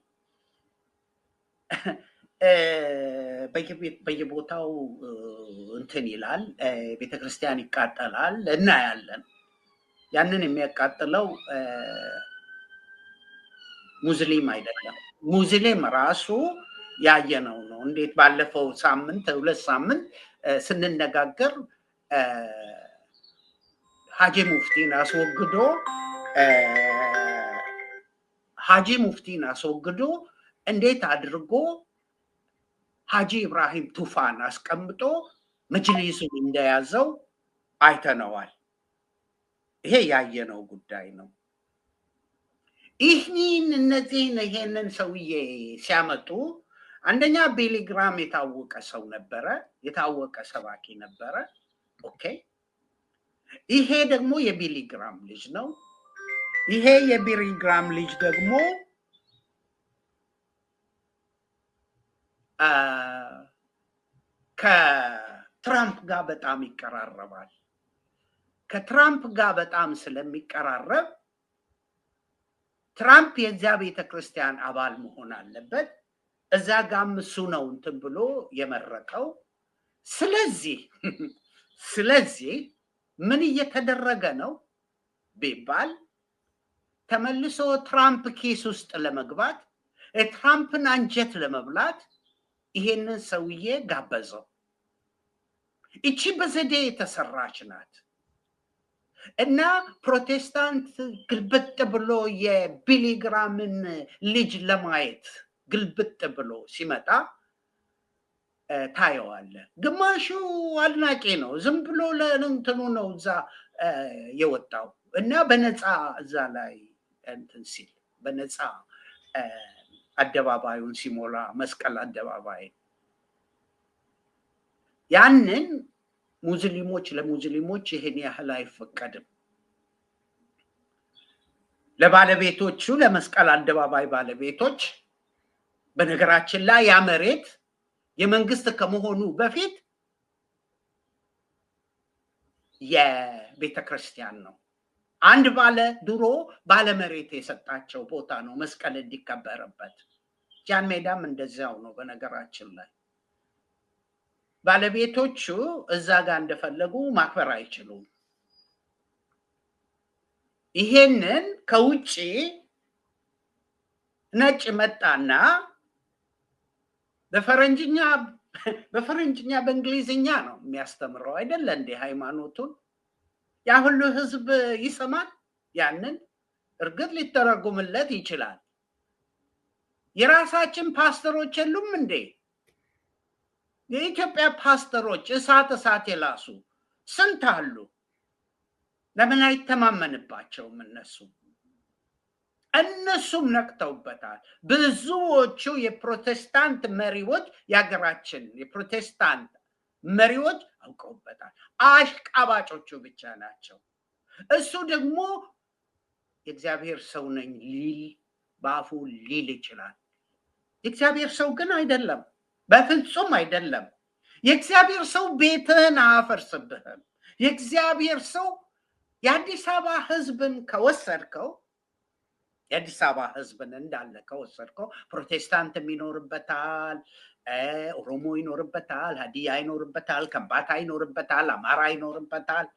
በየቦታው እንትን ይላል፣ ቤተክርስቲያን ይቃጠላል እናያለን። ያንን የሚያቃጥለው ሙስሊም አይደለም። ሙስሊም ራሱ ያየነው ነው። እንዴት ባለፈው ሳምንት 2 ሳምንት ስንነጋገር ሀጂ ሙፍቲን አስወግዶ እንዴት አድርጎ ሀጂ ኢብራሂም ቱፋን አስቀምጦ መጅሊሱን እንደያዘው አይተነዋል። ይሄ ያየነው ጉዳይ ነው። ይሄንን ሰውዬ ሲያመጡ አንደኛ ቢሊ ግራም የታወቀ ሰው ነበረ፣ የታወቀ ሰባኪ ነበረ። ኦኬ፣ ይሄ ደግሞ የቢሊ ግራም ልጅ ነው። ይሄ የቢሊ ግራም ልጅ ደግሞ ከትራምፕ ጋር በጣም ይቀራረባል። ከትራምፕ ጋር በጣም ስለሚቀራረብ ትራምፕ የዚያ ቤተክርስቲያን አባል መሆን አለበት። እዛ ጋም እሱ ነው እንትን ብሎ የመረቀው። ስለዚህ ምን እየተደረገ ነው ቢባል ተመልሶ ትራምፕ ኬስ ውስጥ ለመግባት ትራምፕን አንጀት ለመብላት ይሄንን ሰውዬ ጋበዘው። እቺ በዘዴ የተሰራች ናት እና ፕሮቴስታንት ግልብጥ ብሎ የቢሊ ግራምን ልጅ ለማየት ግልብጥ ብሎ ሲመጣ ታየዋለ። ግማሹ አድናቂ ነው፣ ዝም ብሎ ለእንትኑ ነው እዛ የወጣው እና በነፃ እዛ ላይ እንትን ሲል በነፃ አደባባዩን ሲሞላ መስቀል አደባባይ ያንን ለሙስሊሞች ይሄን ያህል አይፈቀድም። ለባለቤቶቹ ለመስቀል አደባባይ ባለቤቶች በነገራችን ላይ ያ መሬት የመንግስት ከመሆኑ በፊት የቤተክርስቲያን ነው። አንድ ድሮ ባለመሬት የሰጣቸው ቦታ ነው መስቀል እንዲከበርበት። ጃን ሜዳም እንደዚያው ነው። በነገራችን ላይ ባለቤቶቹ እዛ ጋር እንደፈለጉ ማክበር አይችሉም። ይሄንን ከውጪ ነጭ መጣና በፈረንጅኛ በእንግሊዝኛ ነው የሚያስተምረው አይደለ እንዴ? ሃይማኖቱን ያ ሁሉ ህዝብ ይሰማል። ያንን እርግጥ ሊተረጉምለት ይችላል። የራሳችን ፓስተሮች የሉም እንዴ? የኢትዮጵያ ፓስተሮች እሳት የላሱ ስንት አሉ። ለምን አይተማመንባቸውም? እነሱም ነቅተውበታል። ብዙዎቹ የፕሮቴስታንት መሪዎች፣ የሀገራችን የፕሮቴስታንት መሪዎች አውቀውበታል። አሽቃባጮቹ ብቻ ናቸው። እሱ ደግሞ የእግዚአብሔር ሰው ነኝ ሊል በአፉ ሊል ይችላል። የእግዚአብሔር ሰው ግን አይደለም፣ በፍጹም አይደለም። የእግዚአብሔር ሰው ቤትህን አያፈርስብህም። የእግዚአብሔር ሰው የአዲስ አበባ ህዝብን ከወሰድከው የአዲስ አበባ ህዝብን እንዳለ ከወሰድከው ፕሮቴስታንትም ይኖርበታል፣ ኦሮሞ ይኖርበታል፣ ሀዲያ ይኖርበታል፣ ከምባታ ይኖርበታል፣ አማራ ይኖርበታል።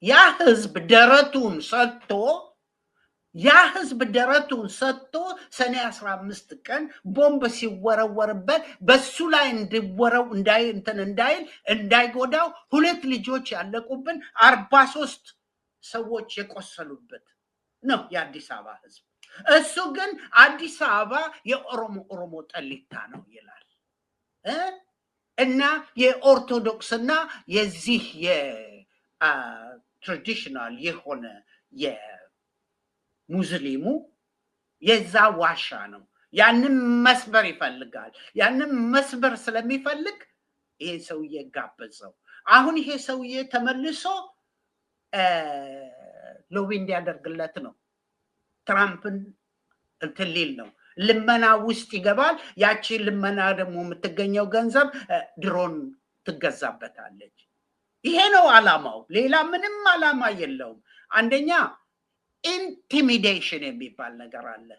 ያ ህዝብ ደረቱን ሰጥቶ ያ ህዝብ ደረቱን ሰጥቶ ሰኔ 15 ቀን ቦምብ ሲወረወርበት በሱ ላይ እንዲወረው እንዳይጎዳው 2 ልጆች ያለቁብን 43 ሰዎች የቆሰሉበት ነው የአዲስ አበባ ህዝብ። እሱ ግን አዲስ አበባ የኦሮሞ ጠሊታ ነው ይላል እና የኦርቶዶክስና የዚህ የትራዲሽናል የሆነ ሙስሊሙ የዛ ዋሻ ነው። ያንን መስበር ይፈልጋል። ያንን መስበር ስለሚፈልግ ይሄ ሰውዬ ጋበዘው። አሁን ይሄ ሰውዬ ተመልሶ ሎቢ እንዲያደርግለት ነው። ትራምፕን እንትን ሊል ነው። ልመና ውስጥ ይገባል። ያቺ ልመና ደግሞ የምትገኘው ገንዘብ ድሮን ትገዛበታለች። ይሄ ነው አላማው። ሌላ ምንም አላማ የለውም። አንደኛ ኢንቲሚዴሽን የሚባል ነገር አለ።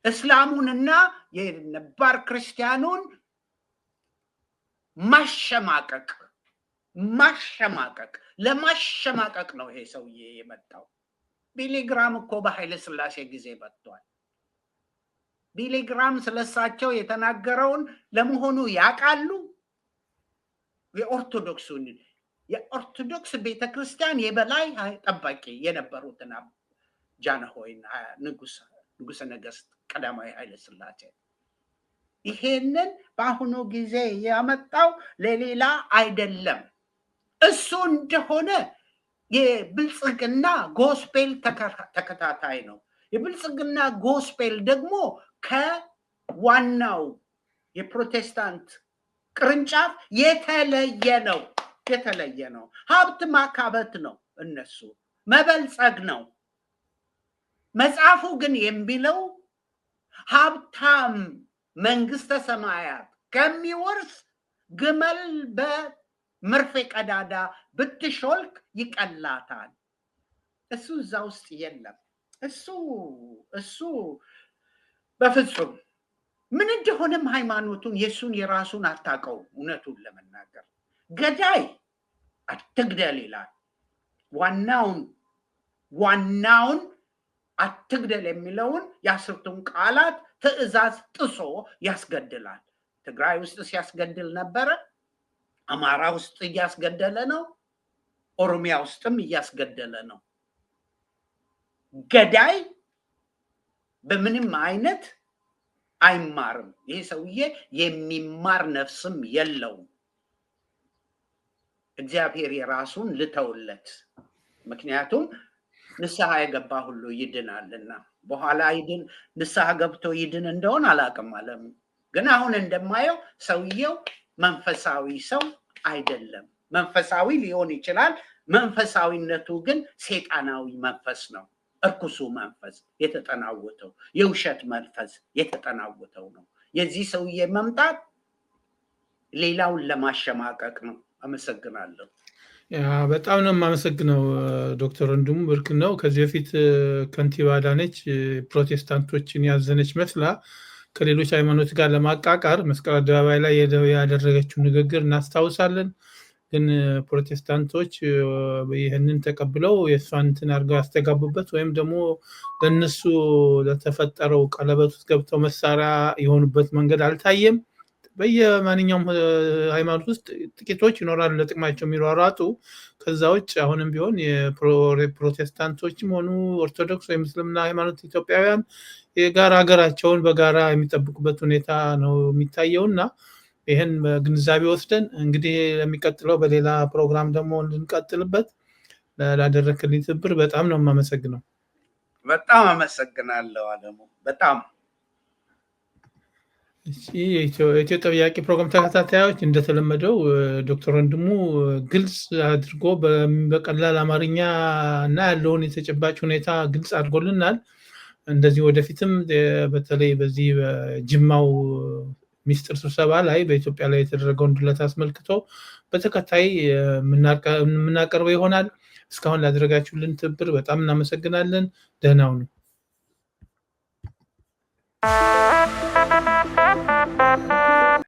እስላሙንና የነባር ክርስቲያኑን ለማሸማቀቅ ነው ይሄ ሰውዬ የመጣው። ቢሊግራም እኮ በኃይለ ሥላሴ ጊዜ መጥቷል። ቢሊግራም ስለሳቸው የተናገረውን ለመሆኑ ያውቃሉ? የኦርቶዶክስ ቤተክርስቲያን የበላይ ጠባቂ የነበሩትን ጃንሆይና ንጉሠ ነገሥት ቀዳማዊ ኃይለ ሥላሴ ይሄንን በአሁኑ ጊዜ ያመጣው ለሌላ አይደለም። እሱ እንደሆነ የብልጽግና ጎስፔል ተከታታይ ነው። የብልጽግና ጎስፔል ደግሞ ከዋናው የፕሮቴስታንት ቅርንጫፍ የተለየ ነው። ሀብት ማካበት ነው። እነሱ መበልጸግ ነው። መጽሐፉ ግን የሚለው ሀብታም መንግስተ ሰማያት ከሚወርስ ግመል በመርፌ ቀዳዳ ብትሾልክ ይቀላታል። እሱ እዛ ውስጥ የለም። እሱ በፍጹም ምን እንደሆነም ሃይማኖቱን የራሱን አታውቀው። እውነቱን ለመናገር ገዳይ አትግደል ይላል። ዋናውን አትግደል የሚለውን የአስርቱን ቃላት ትዕዛዝ ጥሶ ያስገድላል። ትግራይ ውስጥ ሲያስገድል ነበረ። አማራ ውስጥ እያስገደለ ነው። ኦሮሚያ ውስጥም እያስገደለ ነው። ገዳይ በምንም አይነት አይማርም። ይሄ ሰውዬ የሚማር ነፍስም የለውም። እግዚአብሔር የራሱን ልተውለት። ምክንያቱም ንስሐ የገባ ሁሉ ይድናልና። በኋላ ንስሐ ገብቶ ይድን እንደሆን አላውቅም አለም። ግን አሁን እንደማየው ሰውየው መንፈሳዊ ሰው አይደለም። መንፈሳዊ ሊሆን ይችላል። መንፈሳዊነቱ ግን ሴጣናዊ መንፈስ ነው። እርኩሱ መንፈስ የተጠናወተው፣ የውሸት መንፈስ የተጠናወተው ነው። የዚህ ሰውዬ መምጣት ሌላውን ለማሸማቀቅ ነው። አመሰግናለሁ። በጣም ነው የማመሰግነው ዶክተር ወንድሙ ብርክ ነው። ከዚህ በፊት ከንቲባ አዳነች ፕሮቴስታንቶችን ያዘነች መስላ ከሌሎች ሃይማኖት ጋር ለማቃቃር መስቀል አደባባይ ላይ ያደረገችው ንግግር እናስታውሳለን። ግን ፕሮቴስታንቶች ይህንን ተቀብለው የእሷን እንትን አድርገው ያስተጋቡበት ወይም ደግሞ ለእነሱ ለተፈጠረው ቀለበት ውስጥ ገብተው መሳሪያ የሆኑበት መንገድ አልታየም። በየማንኛውም ሃይማኖት ውስጥ ጥቂቶች ይኖራሉ ለጥቅማቸው የሚሯሯጡ። ከዛ ውጭ አሁንም ቢሆን የፕሮቴስታንቶችም ሆኑ ኦርቶዶክስ ወይም እስልምና ሃይማኖት ኢትዮጵያውያን የጋራ ሀገራቸውን በጋራ የሚጠብቁበት ሁኔታ ነው የሚታየው እና ይህን በግንዛቤ ወስደን እንግዲህ ለሚቀጥለው በሌላ ፕሮግራም ደግሞ እንድንቀጥልበት ላደረክልኝ ትብብር በጣም ነው የማመሰግነው። በጣም አመሰግናለሁ አለሙ። በጣም የኢትዮ ጠያቂ ፕሮግራም ተከታታዮች እንደተለመደው ዶክተር ወንድሙ ግልጽ አድርጎ በቀላል አማርኛ እና ያለውን የተጨባጭ ሁኔታ ግልጽ አድርጎልናል። እንደዚህ ወደፊትም በተለይ በዚህ በጅማው ሚስጥር ስብሰባ ላይ በኢትዮጵያ ላይ የተደረገውን ድለት አስመልክቶ በተከታይ የምናቀርበው ይሆናል። እስካሁን ላደረጋችሁልን ትብብር በጣም እናመሰግናለን። ደህና ሁኑ።